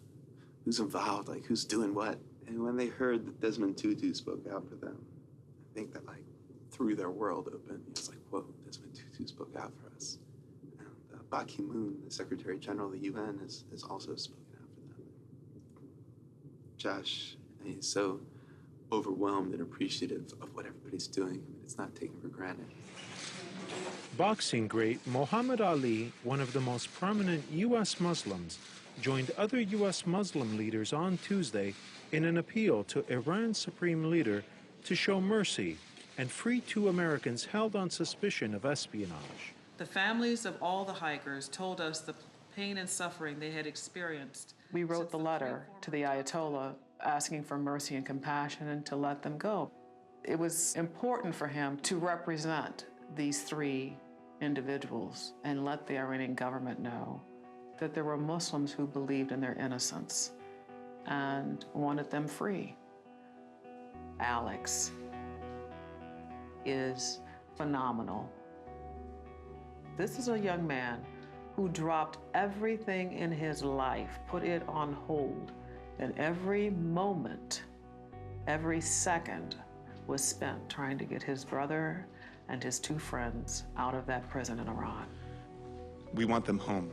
involved, like who's doing what. And when they heard that Desmond Tutu spoke out for them, I think that like threw their world open. It's like, whoa, Desmond Tutu spoke out for us. And Ban Ki-moon, the Secretary General of the UN, has also spoken out for them. Josh, he's so overwhelmed and appreciative of what everybody's doing. I mean, it's not taken for granted. Boxing great Muhammad Ali, one of the most prominent U.S. Muslims, joined other U.S. Muslim leaders on Tuesday in an appeal to Iran's supreme leader to show mercy and free 2 Americans held on suspicion of espionage. The families of all the hikers told us the pain and suffering they had experienced. We wrote the letter to the Ayatollah asking for mercy and compassion and to let them go. It was important for him to represent these 3 individuals and let the Iranian government know that there were Muslims who believed in their innocence and wanted them free. Alex is phenomenal. This is a young man who dropped everything in his life, put it on hold, and every moment, every second was spent trying to get his brother and his 2 friends out of that prison in Iran. We want them home,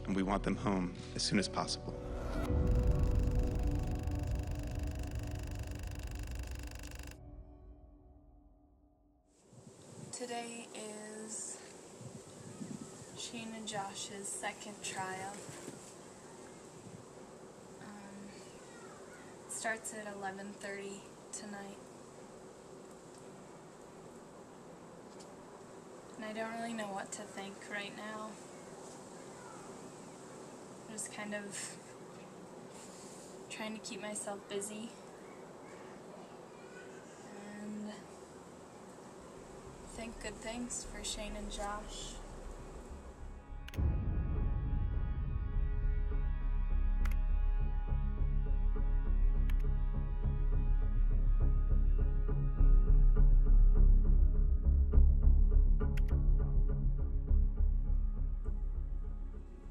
and we want them home as soon as possible. Today is Shane and Josh's second trial. It starts at 11:30 tonight. And I don't really know what to think right now. I'm just kind of trying to keep myself busy and think good things for Shane and Josh.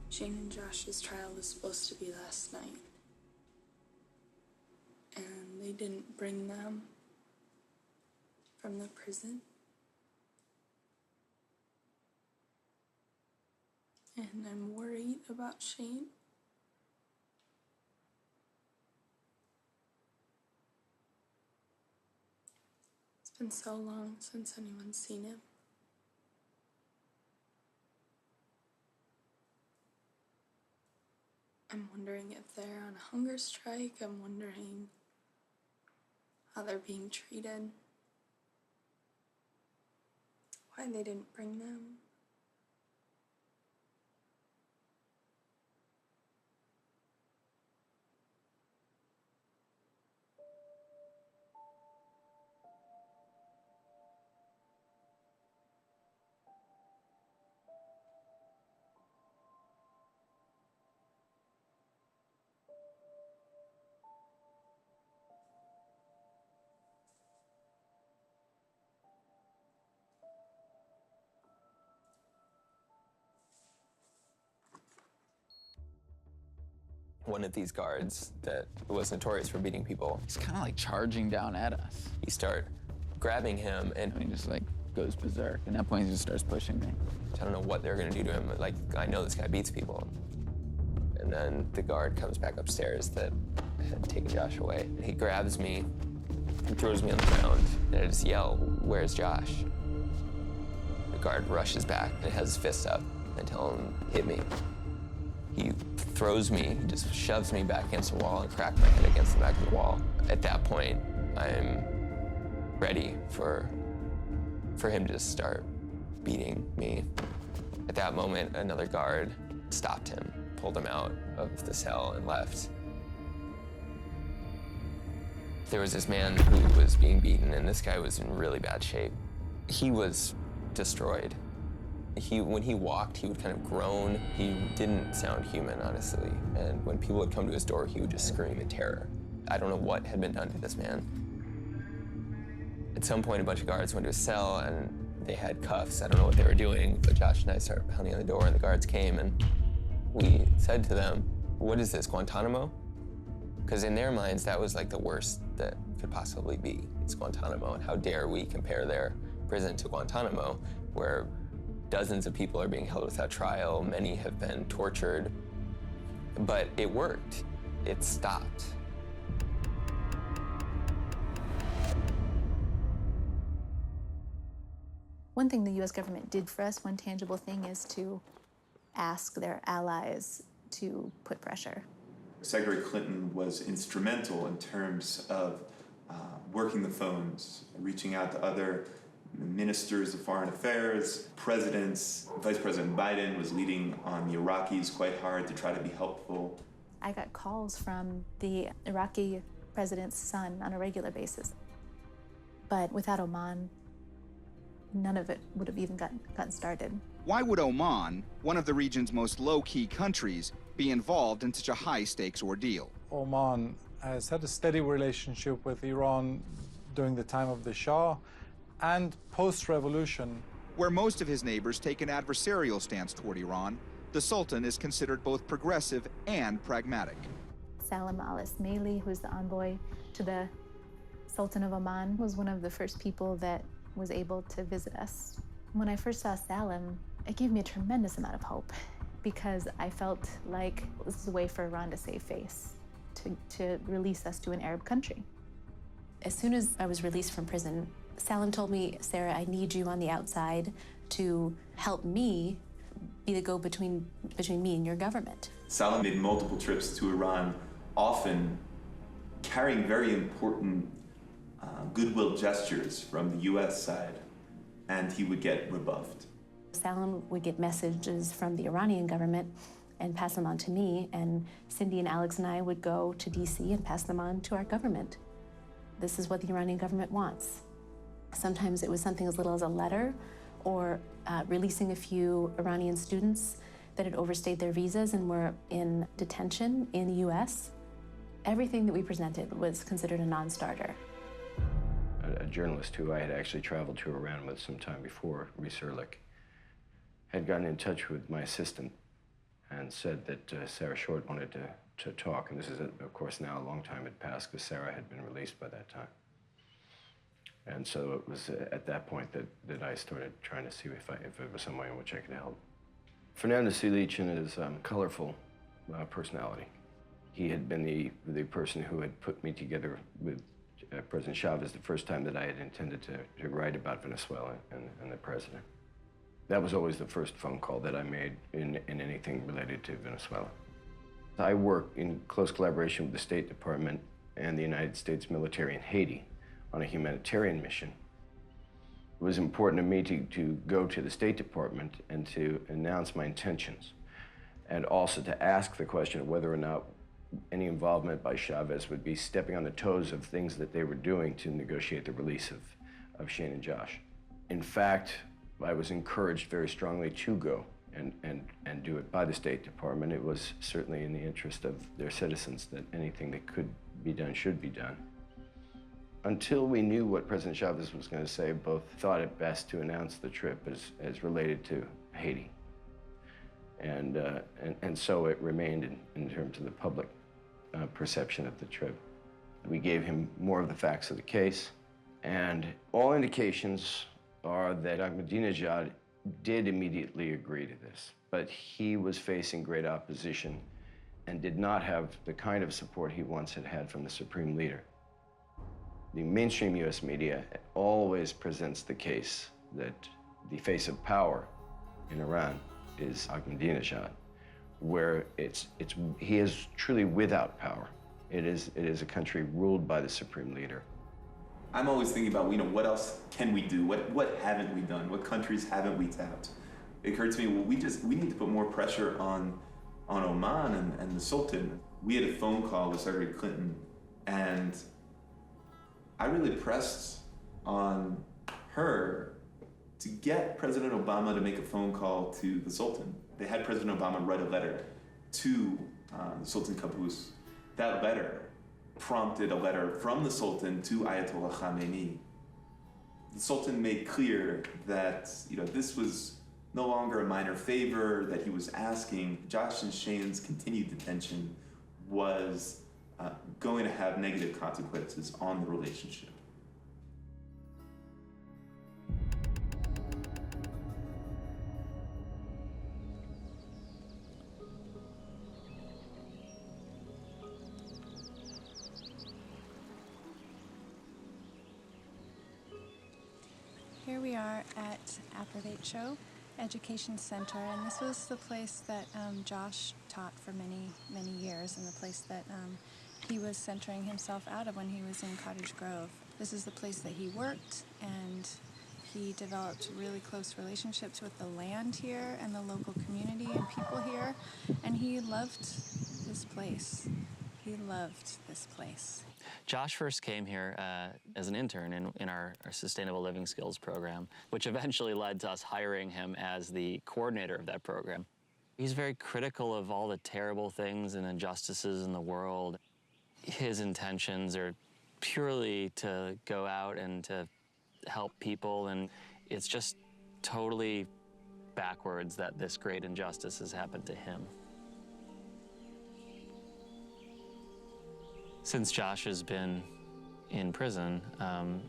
Shane and Josh's trial was supposed to be last night, and they didn't bring them from the prison. And I'm worried about Shane. It's been so long since anyone's seen him. I'm wondering if they're on a hunger strike. I'm wondering how they're being treated. Why they didn't bring them. One of these guards that was notorious for beating people. He's kind of like charging down at us. You start grabbing him and he just like goes berserk. And at that point he just starts pushing me. I don't know what they're gonna do to him. Like, I know this guy beats people. And then the guard comes back upstairs that had taken Josh away. And he grabs me and throws me on the ground. And I just yell, "Where's Josh?" The guard rushes back and has his fists up and tell him, "Hit me." He throws me, he just shoves me back against the wall and cracked my head against the back of the wall. At that point, I'm ready for him to start beating me. At that moment, another guard stopped him, pulled him out of the cell and left. There was this man who was being beaten, and this guy was in really bad shape. He was destroyed. When he walked, he would kind of groan. He didn't sound human, honestly. And when people would come to his door, he would just scream in terror. I don't know what had been done to this man. At some point, a bunch of guards went to his cell, and they had cuffs. I don't know what they were doing, but Josh and I started pounding on the door, and the guards came, and we said to them, "What is this, Guantanamo?" Because in their minds, that was like the worst that could possibly be. It's Guantanamo, and how dare we compare their prison to Guantanamo, where dozens of people are being held without trial, many have been tortured. But it worked. It stopped. One thing the U.S. government did for us, one tangible thing, is to ask their allies to put pressure. Secretary Clinton was instrumental in terms of working the phones, reaching out to other ministers of foreign affairs, presidents. Vice President Biden was leading on the Iraqis quite hard to try to be helpful. I got calls from the Iraqi president's son on a regular basis. But without Oman, none of it would have even gotten started. Why would Oman, one of the region's most low-key countries, be involved in such a high-stakes ordeal? Oman has had a steady relationship with Iran during the time of the Shah and post-revolution. Where most of his neighbors take an adversarial stance toward Iran, the Sultan is considered both progressive and pragmatic. Salam al-Ismaili, who's the envoy to the Sultan of Oman, was one of the first people that was able to visit us. When I first saw Salam, it gave me a tremendous amount of hope, because I felt like this is a way for Iran to save face, to release us to an Arab country. As soon as I was released from prison, Salam told me, "Sarah, I need you on the outside to help me be the go-between between me and your government." Salam made multiple trips to Iran, often carrying very important goodwill gestures from the U.S. side, and he would get rebuffed. Salam would get messages from the Iranian government and pass them on to me, and Cindy and Alex and I would go to D.C. and pass them on to our government. This is what the Iranian government wants. Sometimes it was something as little as a letter, or releasing a few Iranian students that had overstayed their visas and were in detention in the U.S. Everything that we presented was considered a non-starter. A journalist who I had actually traveled to Iran with some time before, Reese Ehrlich, had gotten in touch with my assistant and said that Sarah Shourd wanted to talk. And this is, of course, now a long time had passed because Sarah had been released by that time. And so it was at that point that I started trying to see if there was some way in which I could help. Fernando Silichin is a colorful personality. He had been the person who had put me together with President Chavez the first time that I had intended to write about Venezuela and the president. That was always the first phone call that I made in anything related to Venezuela. I work in close collaboration with the State Department and the United States military in Haiti on a humanitarian mission. It was important to me to go to the State Department and to announce my intentions, and also to ask the question of whether or not any involvement by Chavez would be stepping on the toes of things that they were doing to negotiate the release of Shane and Josh. In fact, I was encouraged very strongly to go and do it by the State Department. It was certainly in the interest of their citizens that anything that could be done should be done. Until we knew what President Chavez was going to say, both thought it best to announce the trip as related to Haiti. And so it remained in terms of the public perception of the trip. We gave him more of the facts of the case, and all indications are that Ahmadinejad did immediately agree to this, but he was facing great opposition and did not have the kind of support he once had had from the supreme leader. The mainstream US media always presents the case that the face of power in Iran is Ahmadinejad, where he is truly without power. It is a country ruled by the supreme leader. I'm always thinking about, what else can we do? What haven't we done? What countries haven't we tapped? It occurred to me, well, we need to put more pressure on Oman and the Sultan. We had a phone call with Secretary Clinton, and I really pressed on her to get President Obama to make a phone call to the Sultan. They had President Obama write a letter to the Sultan Qaboos. That letter prompted a letter from the Sultan to Ayatollah Khamenei. The Sultan made clear that this was no longer a minor favor that he was asking. Josh and Shane's continued detention was going to have negative consequences on the relationship. Here we are at Approvate Show Education Center, and this was the place that Josh taught for many, many years, and the place that he was centering himself out of when he was in Cottage Grove. This is the place that he worked, and he developed really close relationships with the land here and the local community and people here, and he loved this place. He loved this place. Josh first came here as an intern in our Sustainable Living Skills program, which eventually led to us hiring him as the coordinator of that program. He's very critical of all the terrible things and injustices in the world. His intentions are purely to go out and to help people, and it's just totally backwards that this great injustice has happened to him. Since Josh has been in prison,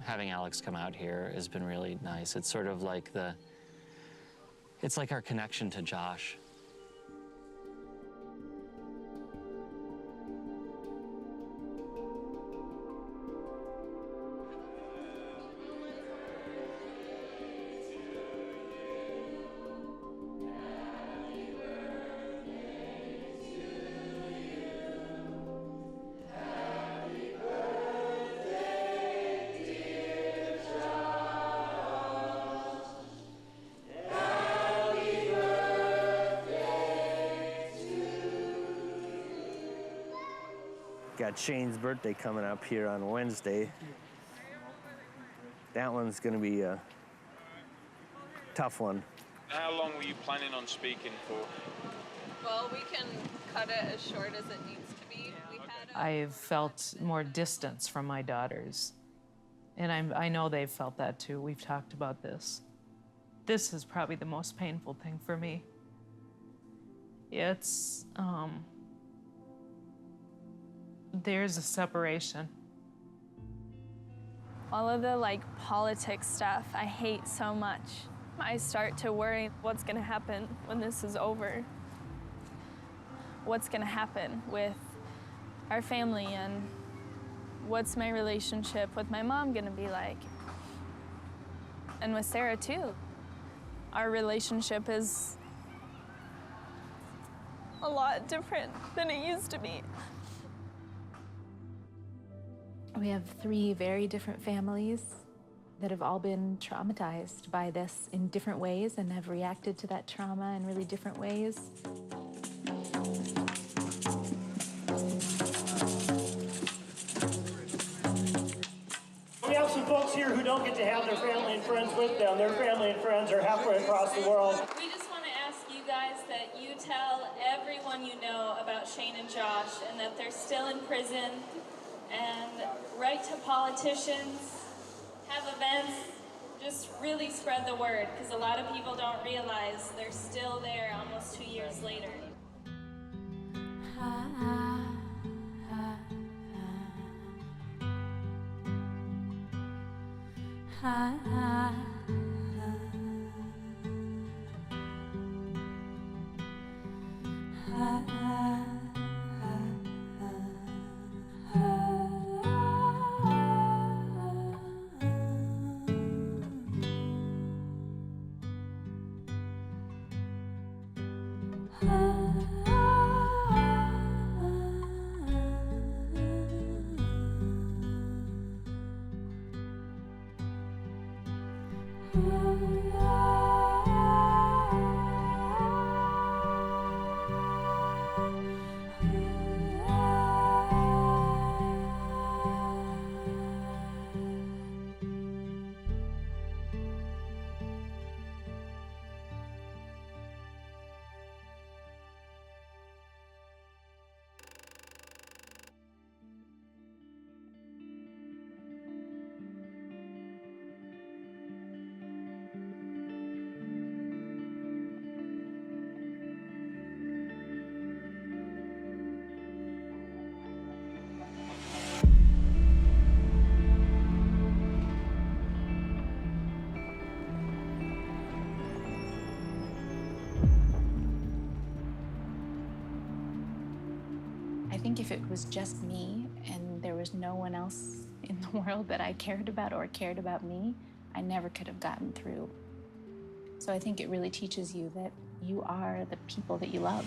having Alex come out here has been really nice. It's sort of like it's like our connection to Josh. Got Shane's birthday coming up here on Wednesday. That one's gonna be a tough one. How long were you planning on speaking for? Well, we can cut it as short as it needs to be. I've felt more distance from my daughters, and I know they've felt that too. We've talked about this. This is probably the most painful thing for me. It's, there's a separation. All of the politics stuff I hate so much. I start to worry what's gonna happen when this is over. What's gonna happen with our family, and what's my relationship with my mom gonna be like? And with Sarah too. Our relationship is a lot different than it used to be. We have 3 very different families that have all been traumatized by this in different ways and have reacted to that trauma in really different ways. We have some folks here who don't get to have their family and friends with them. Their family and friends are halfway across the world. We just want to ask you guys that you tell everyone you know about Shane and Josh, and that they're still in prison, and write to politicians, have events, just really spread the word, because a lot of people don't realize they're still there almost 2 years later. it was just me and there was no one else in the world that I cared about or cared about me, I never could have gotten through. So I think it really teaches you that you are the people that you love.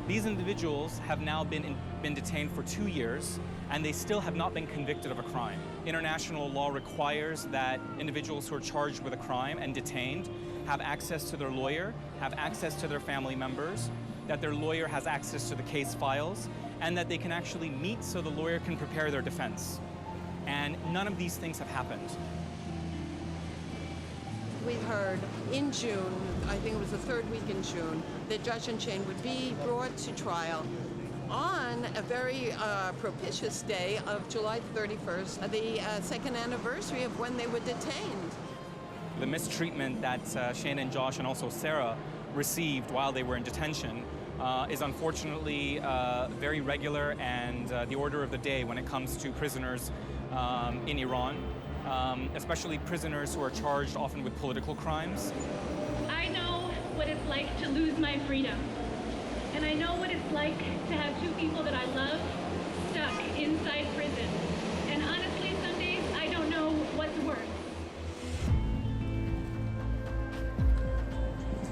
These individuals have now been detained for 2 years, and they still have not been convicted of a crime. International law requires that individuals who are charged with a crime and detained have access to their lawyer, have access to their family members, that their lawyer has access to the case files, and that they can actually meet so the lawyer can prepare their defense. And none of these things have happened. We heard in June, I think it was the third week in June, that Josh and Shane would be brought to trial on a very propitious day of July 31st, the second anniversary of when they were detained. The mistreatment that Shane and Josh and also Sarah received while they were in detention is unfortunately very regular and the order of the day when it comes to prisoners in Iran. Especially prisoners who are charged often with political crimes. I know what it's like to lose my freedom. And I know what it's like to have two people that I love stuck inside prison. And honestly, some days I don't know what's worse.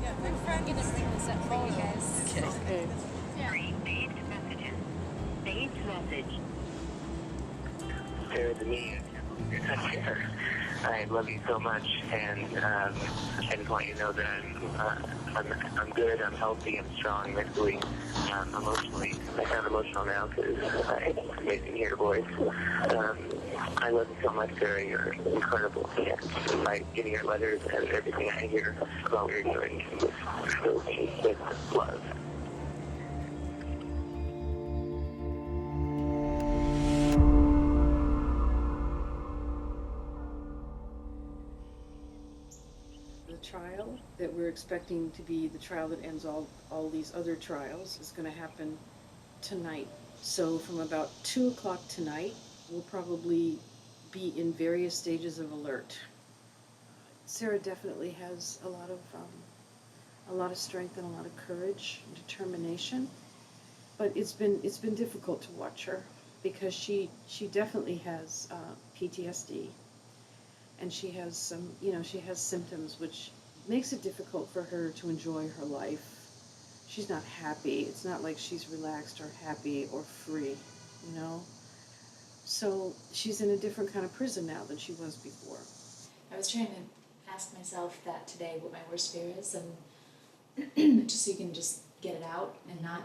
Yeah, my friend gonna bring this up for you guys. Okay. Saved messages. Saved message. Sarah, to me, I love you so much, and I just want you to know that I'm good, I'm healthy, I'm strong mentally, emotionally. I sound emotional now because it's amazing to hear your voice. I love you so much, Sarah. You're incredible. And by getting your letters and everything I hear about what you're doing fills me with love. Trial that we're expecting to be the trial that ends all these other trials is going to happen tonight. So from about 2 o'clock tonight, we'll probably be in various stages of alert. Sarah definitely has a lot of strength and a lot of courage and determination, but it's been difficult to watch her because she definitely has PTSD. And she has she has symptoms which makes it difficult for her to enjoy her life. She's not happy. It's not like she's relaxed or happy or free, you know? So she's in a different kind of prison now than she was before. I was trying to ask myself that today, what my worst fear is, and just so you can just get it out and not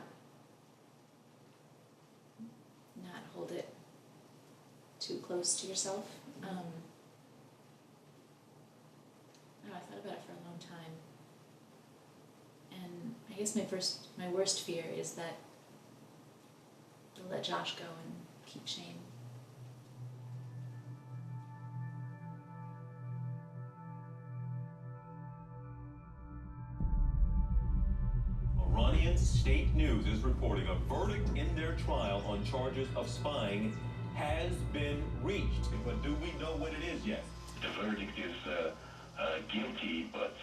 hold it too close to yourself. I thought about it for a long time, and I guess my worst fear is that I'll let Josh go and keep Shane. Iranian state news is reporting a verdict in their trial on charges of spying has been reached. But do we know what it is yet? The verdict is guilty, but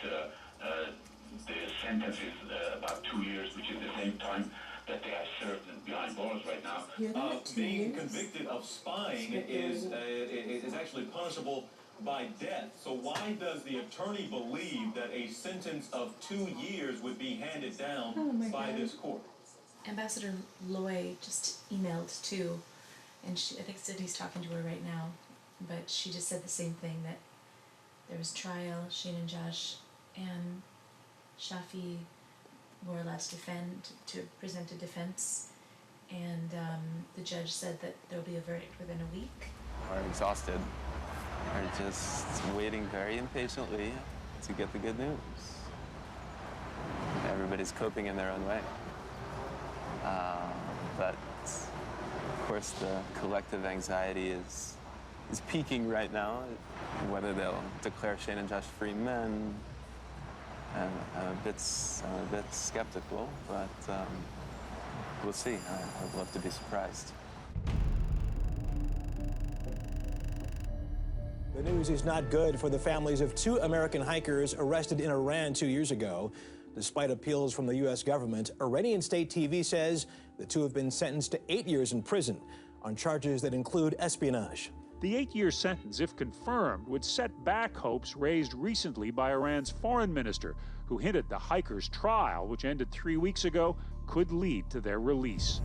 the sentence is about 2 years, which is the same time that they are served behind bars right now. Being convicted of spying is actually punishable by death. So why does the attorney believe that a sentence of 2 years would be handed down by this court? Ambassador Loy just emailed too, and I think Sydney's talking to her right now, but she just said the same thing, that there was trial, Shane and Josh and Shafi were allowed to present a defense, and the judge said that there'll be a verdict within a week. We're exhausted. We're just waiting very impatiently to get the good news. Everybody's coping in their own way. But of course the collective anxiety is peaking right now. Whether they'll declare Shane and Josh free men, I'm a bit skeptical, but we'll see. I'd love to be surprised. The news is not good for the families of 2 American hikers arrested in Iran 2 years ago. Despite appeals from the U.S. government, Iranian state TV says the 2 have been sentenced to 8 years in prison on charges that include espionage. The 8-year sentence, if confirmed, would set back hopes raised recently by Iran's foreign minister, who hinted the hikers' trial, which ended 3 weeks ago, could lead to their release.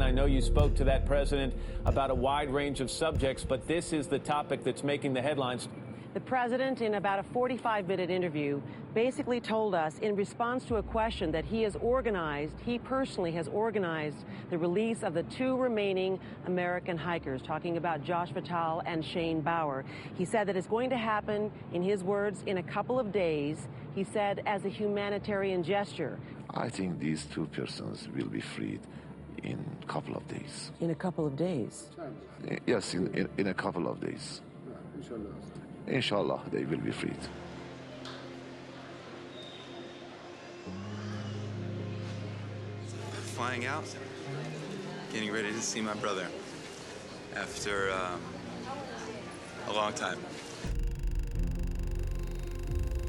I know you spoke to that president about a wide range of subjects, but this is the topic that's making the headlines. The president, in about a 45-minute interview, basically told us in response to a question that he personally has organized the release of the 2 remaining American hikers, talking about Josh Fattal and Shane Bauer. He said that it's going to happen, in his words, in a couple of days. He said as a humanitarian gesture. I think these 2 persons will be freed in a couple of days. In a couple of days? Yes, in a couple of days. Inshallah, they will be freed. Flying out, getting ready to see my brother after a long time.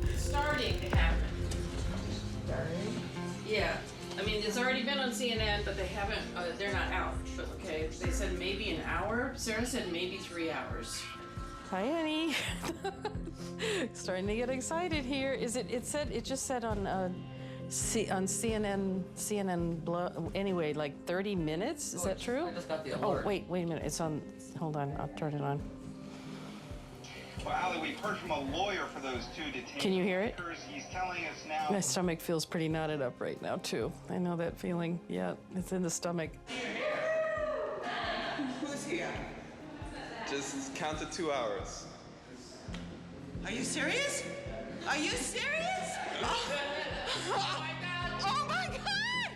It's starting to happen. Yeah. I mean, it's already been on CNN, but they haven't, they're not out. But okay, they said maybe an hour. Sarah said maybe 3 hours. Hi, honey. Starting to get excited here. It just said on CNN, anyway, like 30 minutes? Is that true? I just got the alert. Oh, wait a minute. It's on, hold on, I'll turn it on. Well, Allie, we've heard from a lawyer for those 2 detained. Can you hear it? He's telling us now. My stomach feels pretty knotted up right now, too. I know that feeling. Yeah, it's in the stomach. Who's here? Just count to 2 hours. Are you serious? Are you serious? Oh my God! Oh my God!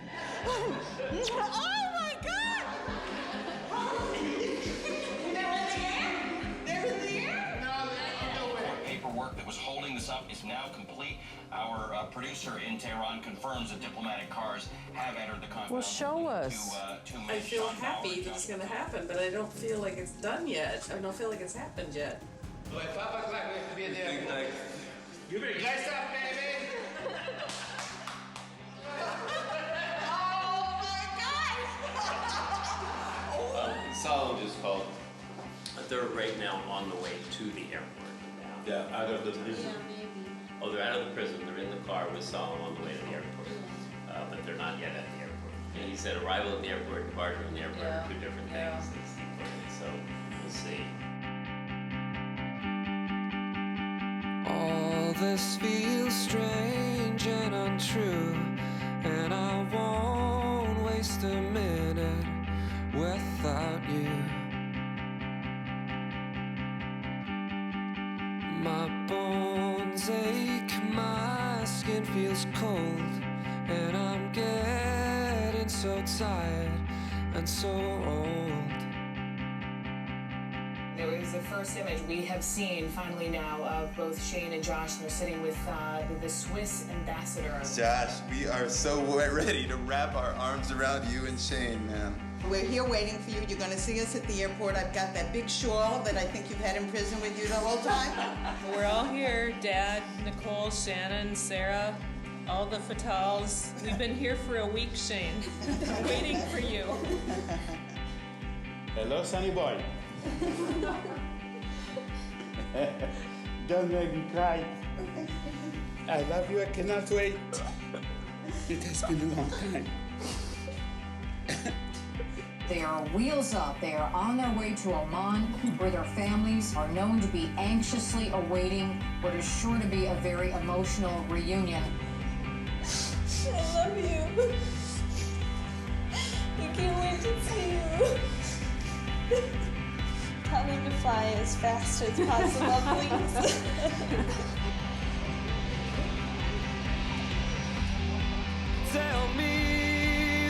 Oh my God! They're in the air? They're in the air? No, they're on the way. Paperwork that was holding this up is now complete. Our producer in Tehran confirms that diplomatic cars have entered the continent. Well, show us. I feel happy that it's going to happen, but I don't feel like it's done yet. I don't feel like it's happened yet. Well, at 5 o'clock, we have to be in there. You better dress up, baby! Oh my God! Salam just called. They're right now on the way to the airport. Yeah, out of the prison. Oh, they're out of the prison. They're in the car with Salam on the way to the airport. But they're not yet at the airport. And he said arrival at the airport, departure from the airport are 2 different things. So we'll see. All this feels strange and untrue, and I won't waste a minute without you. My bones ache, my skin feels cold, and I'm getting so tired and so old. It was the first image we have seen finally now of both Shane and Josh. They're sitting with the Swiss ambassador. Josh, we are so ready to wrap our arms around you and Shane, man. We're here waiting for you. You're going to see us at the airport. I've got that big shawl that I think you've had in prison with you the whole time. We're all here. Dad, Nicole, Shannon, Sarah, all the Fatals. We've been here for a week, Shane. Waiting for you. Hello, Sunny Boy. Don't make me cry. I love you. I cannot wait. It has been a long time. They are wheels up. They are on their way to Oman, where their families are known to be anxiously awaiting what is sure to be a very emotional reunion. I love you. I can't wait to see you. Tell them to fly as fast as possible, please. Tell me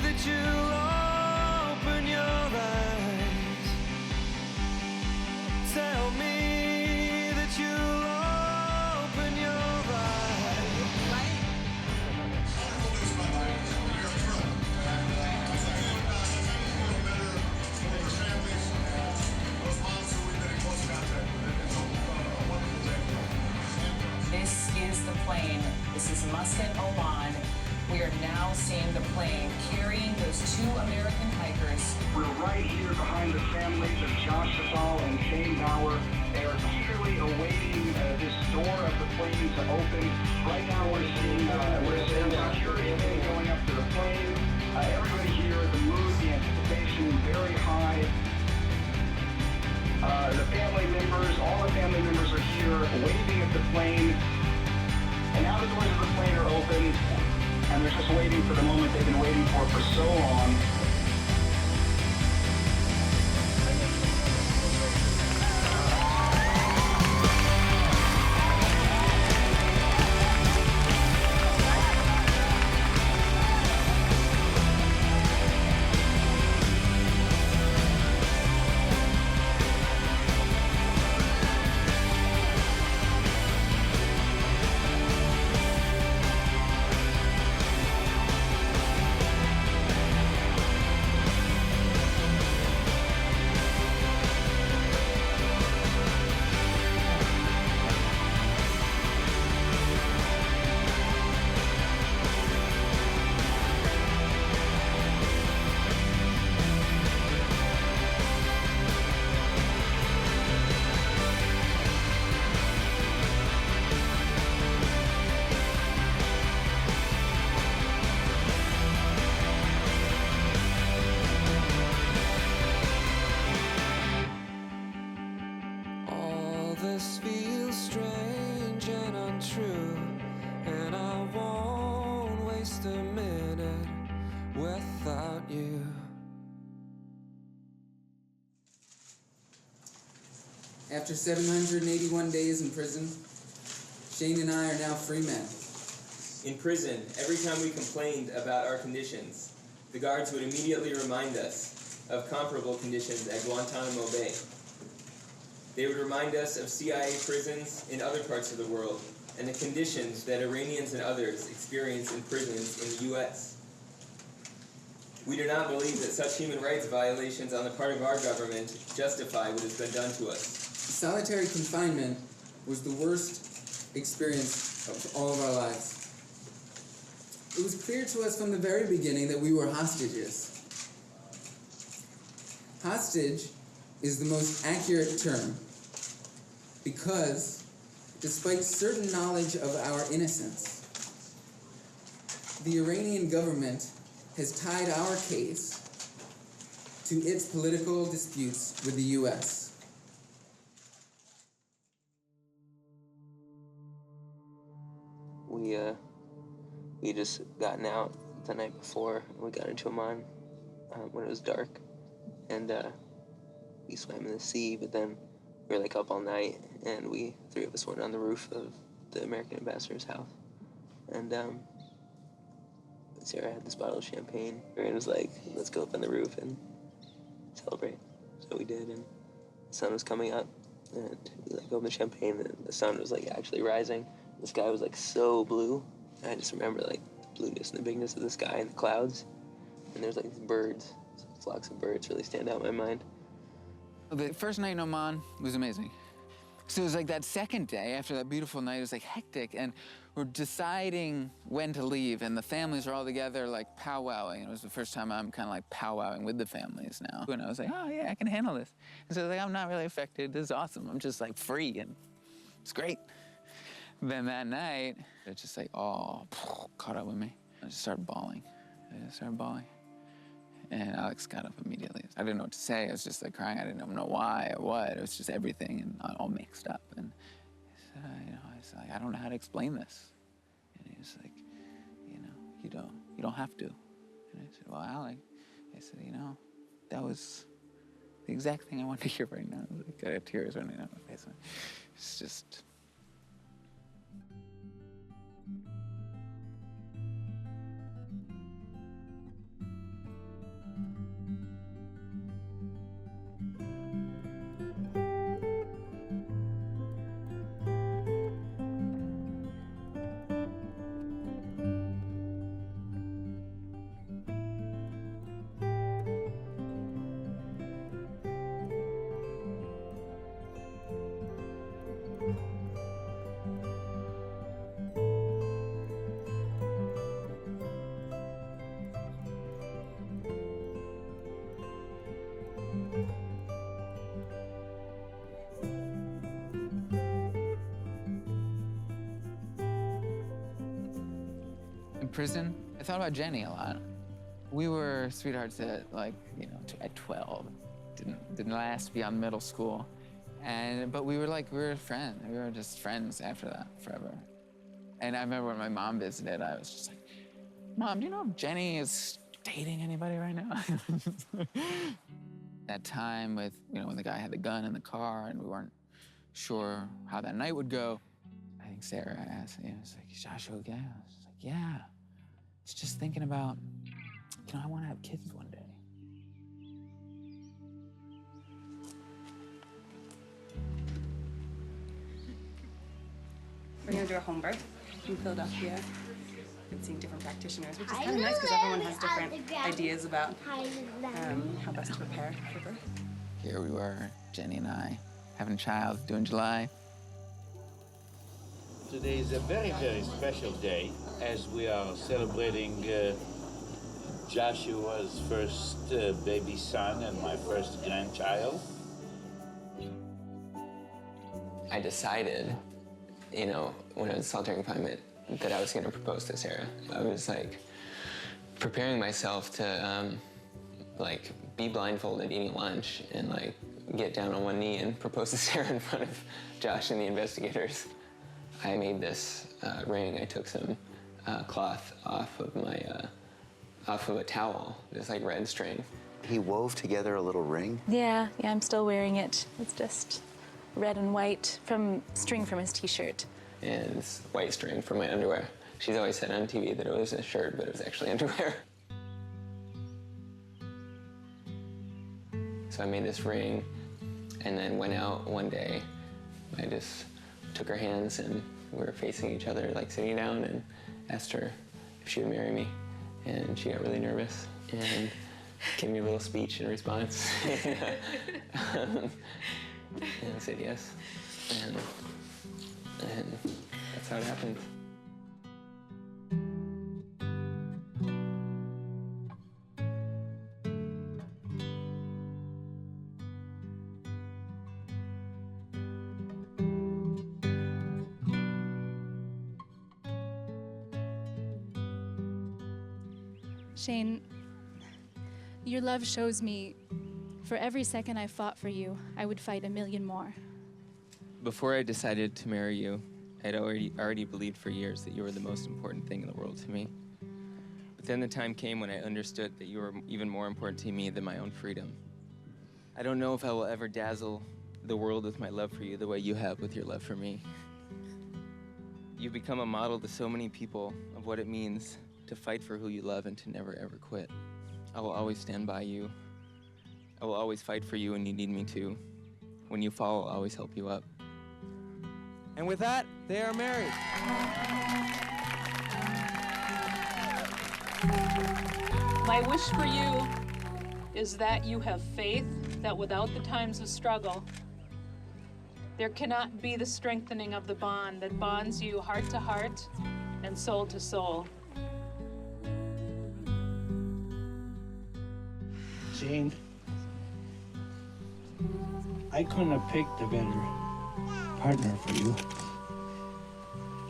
plane. This is Muscat, Oman. We are now seeing the plane carrying those 2 American hikers. We're right here behind the families of Josh Fattal and Shane Bauer. They are eagerly awaiting this door of the plane to open. Right now we're seeing security going up to the plane. Everybody here, the mood, the anticipation, very high. The family members, all the family members are here waving at the plane. And now the doors of the plane are open. And they're just waiting for the moment they've been waiting for so long. This feels strange and untrue, and I won't waste a minute without you. After 781 days in prison, Shane and I are now free men. In prison, every time we complained about our conditions, the guards would immediately remind us of comparable conditions at Guantanamo Bay. They would remind us of CIA prisons in other parts of the world and the conditions that Iranians and others experience in prisons in the U.S. We do not believe that such human rights violations on the part of our government justify what has been done to us. Solitary confinement was the worst experience of all of our lives. It was clear to us from the very beginning that we were hostages. Hostage is the most accurate term because, despite certain knowledge of our innocence, the Iranian government has tied our case to its political disputes with the U.S. We just gotten out the night before. We got into Oman when it was dark, and we swam in the sea, but then we were like up all night, and three of us went on the roof of the American ambassador's house. And Sarah had this bottle of champagne, and it was like, let's go up on the roof and celebrate. So we did, and the sun was coming up, and we like opened the champagne, and the sun was like actually rising. The sky was like so blue. I just remember like the blueness and the bigness of the sky and the clouds, and there's like these birds, flocks of birds really stand out in my mind. The first night in Oman was amazing. So it was like that second day after that beautiful night, it was like hectic, and we're deciding when to leave, and the families are all together like powwowing. It was the first time I'm kind of like powwowing with the families now. And I was like, oh yeah, I can handle this. And so I was like, I'm not really affected, this is awesome. I'm just like free, and it's great. Then that night, it just like, all caught up with me. I just started bawling. And Alex got up immediately. I didn't know what to say. I was just like crying. I didn't know why or what. It was just everything and all mixed up. And he said, I was like, I don't know how to explain this. And he was like, you don't have to. And I said, well, Alex, I said, that was the exact thing I wanted to hear right now. I was like, I have tears running down my face. It's just. prison, I thought about Jenny a lot. We were sweethearts at at 12. Didn't last beyond middle school. But we were friends. We were just friends after that, forever. And I remember when my mom visited, I was just like, Mom, do you know if Jenny is dating anybody right now? That time with, when the guy had the gun in the car and we weren't sure how that night would go, I think Sarah asked me, I was like, Joshua gay? I was like, yeah. It's just thinking about, I want to have kids one day. We're gonna do a home birth in Philadelphia. We've seen different practitioners, which is kind of nice because everyone has different ideas about how best to prepare for birth. Here we were, Jenny and I, having a child due in July. Today is a very, very special day as we are celebrating Joshua's first baby son and my first grandchild. I decided, when I was in solitary confinement, that I was going to propose to Sarah. I was preparing myself to be blindfolded eating lunch and get down on one knee and propose to Sarah in front of Josh and the investigators. I made this ring. I took some cloth off of a towel, this red string. He wove together a little ring? Yeah, I'm still wearing it. It's just red and white from string from his t-shirt. And this white string from my underwear. She's always said on TV that it was a shirt, but it was actually underwear. So I made this ring and then went out one day. I just took her hands and we were facing each other, sitting down, and asked her if she would marry me. And she got really nervous and gave me a little speech in response. And I said yes. And that's how it happened. Shane, your love shows me for every second I fought for you, I would fight a million more. Before I decided to marry you, I'd already believed for years that you were the most important thing in the world to me. But then the time came when I understood that you were even more important to me than my own freedom. I don't know if I will ever dazzle the world with my love for you the way you have with your love for me. You've become a model to so many people of what it means to fight for who you love and to never ever quit. I will always stand by you. I will always fight for you when you need me to. When you fall, I'll always help you up. And with that, they are married. My wish for you is that you have faith that without the times of struggle, there cannot be the strengthening of the bond that bonds you heart to heart and soul to soul. Jane, I couldn't have picked a better partner for you.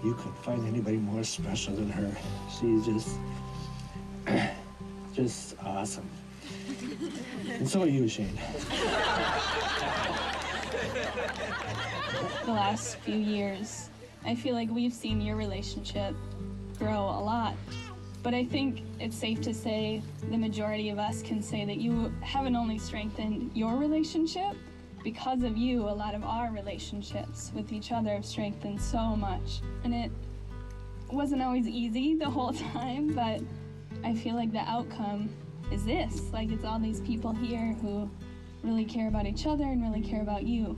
You couldn't find anybody more special than her. She's just awesome. And so are you, Shane. The last few years, I feel like we've seen your relationship grow a lot. But I think it's safe to say the majority of us can say that you haven't only strengthened your relationship, because of you, a lot of our relationships with each other have strengthened so much. And it wasn't always easy the whole time, but I feel like the outcome is this. It's all these people here who really care about each other and really care about you.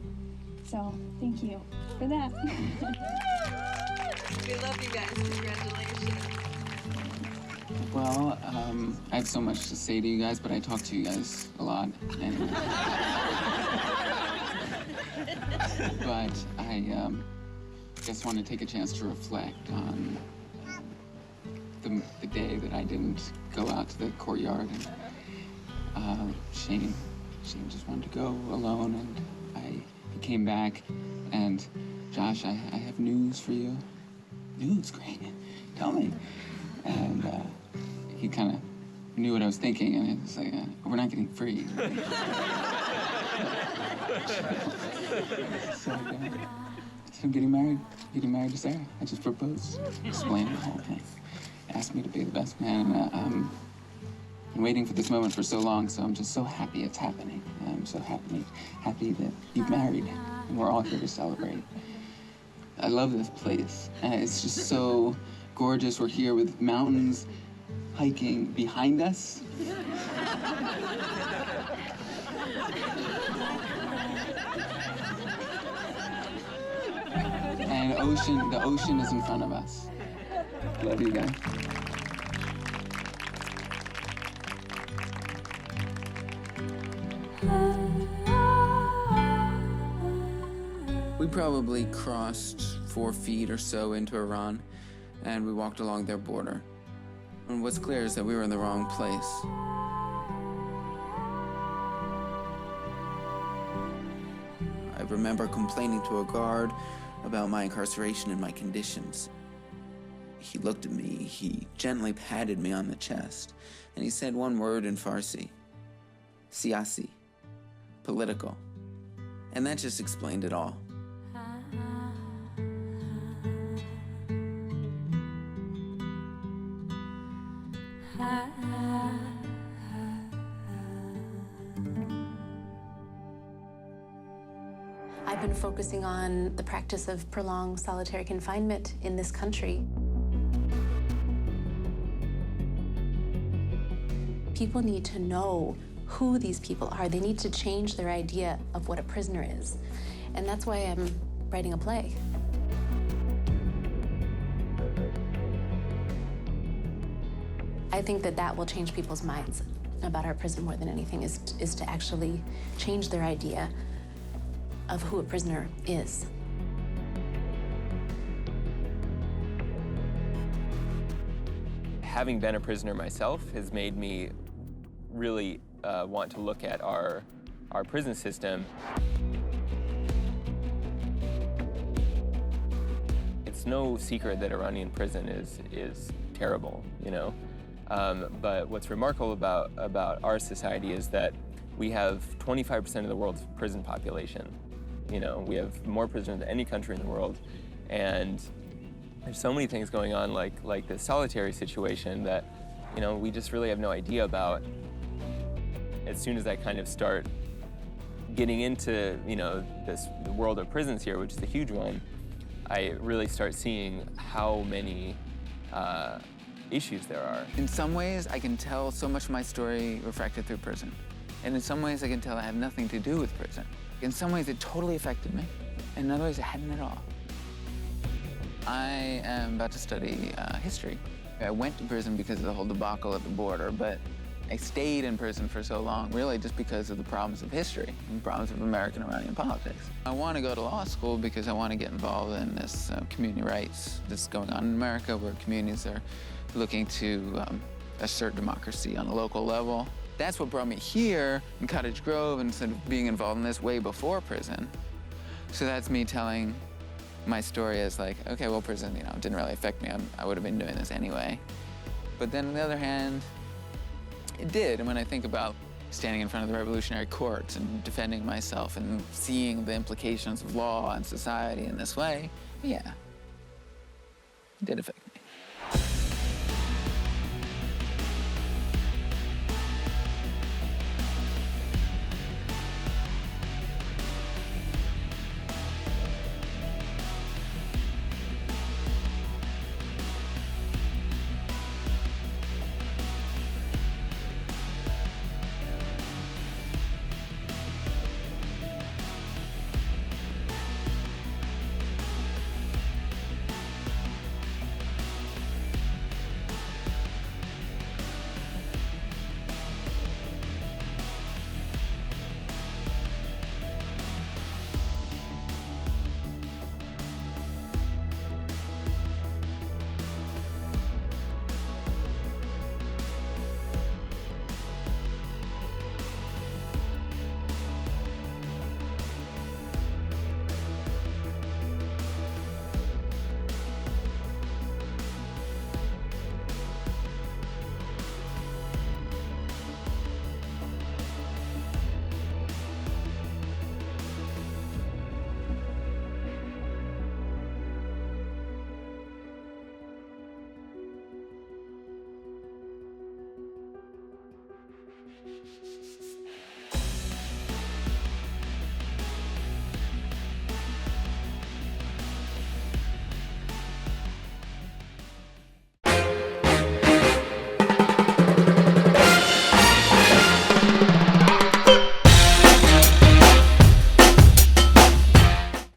So thank you for that. We love you guys. Congratulations. Well, I have so much to say to you guys, but I talk to you guys a lot. And, but I just want to take a chance to reflect on the day that I didn't go out to the courtyard. And Shane just wanted to go alone, and he came back. And Josh, I have news for you. News, great. Tell me. And he kind of knew what I was thinking, and he was like, we're not getting free. So I'm getting married to Sarah. I just proposed, explained the whole thing. Asked me to be the best man, and I'm waiting for this moment for so long, so I'm just so happy it's happening. I'm so happy that you've married, and we're all here to celebrate. I love this place, and it's just so gorgeous. We're here with mountains hiking behind us. And the ocean is in front of us. Love you guys. We probably crossed 4 feet or so into Iran, and we walked along their border. And what's clear is that we were in the wrong place. I remember complaining to a guard about my incarceration and my conditions. He looked at me, he gently patted me on the chest, and he said one word in Farsi, siyasi, political. And that just explained it all. I've been focusing on the practice of prolonged solitary confinement in this country. People need to know who these people are. They need to change their idea of what a prisoner is. And that's why I'm writing a play. I think that that will change people's minds about our prison more than anything, is to actually change their idea of who a prisoner is. Having been a prisoner myself has made me really want to look at our prison system. It's no secret that Iranian prison is terrible, you know? But what's remarkable about our society is that we have 25% of the world's prison population. You know, we have more prisoners than any country in the world, and there's so many things going on, like the solitary situation, that, you know, we just really have no idea about. As soon as I kind of start getting into, you know, the world of prisons here, which is a huge one, I really start seeing how many issues there are. In some ways, I can tell so much of my story refracted through prison. And in some ways, I can tell I have nothing to do with prison. In some ways, it totally affected me. And in other ways, it hadn't at all. I am about to study history. I went to prison because of the whole debacle at the border, but I stayed in prison for so long, really just because of the problems of history and problems of American-Iranian politics. I want to go to law school because I want to get involved in this community rights that's going on in America, where communities are looking to assert democracy on a local level. That's what brought me here in Cottage Grove, instead of being involved in this way before prison. So that's me telling my story as like, okay, well, prison, you know, didn't really affect me. I would have been doing this anyway. But then on the other hand, it did. And when I think about standing in front of the revolutionary courts and defending myself and seeing the implications of law and society in this way, yeah, it did affect me.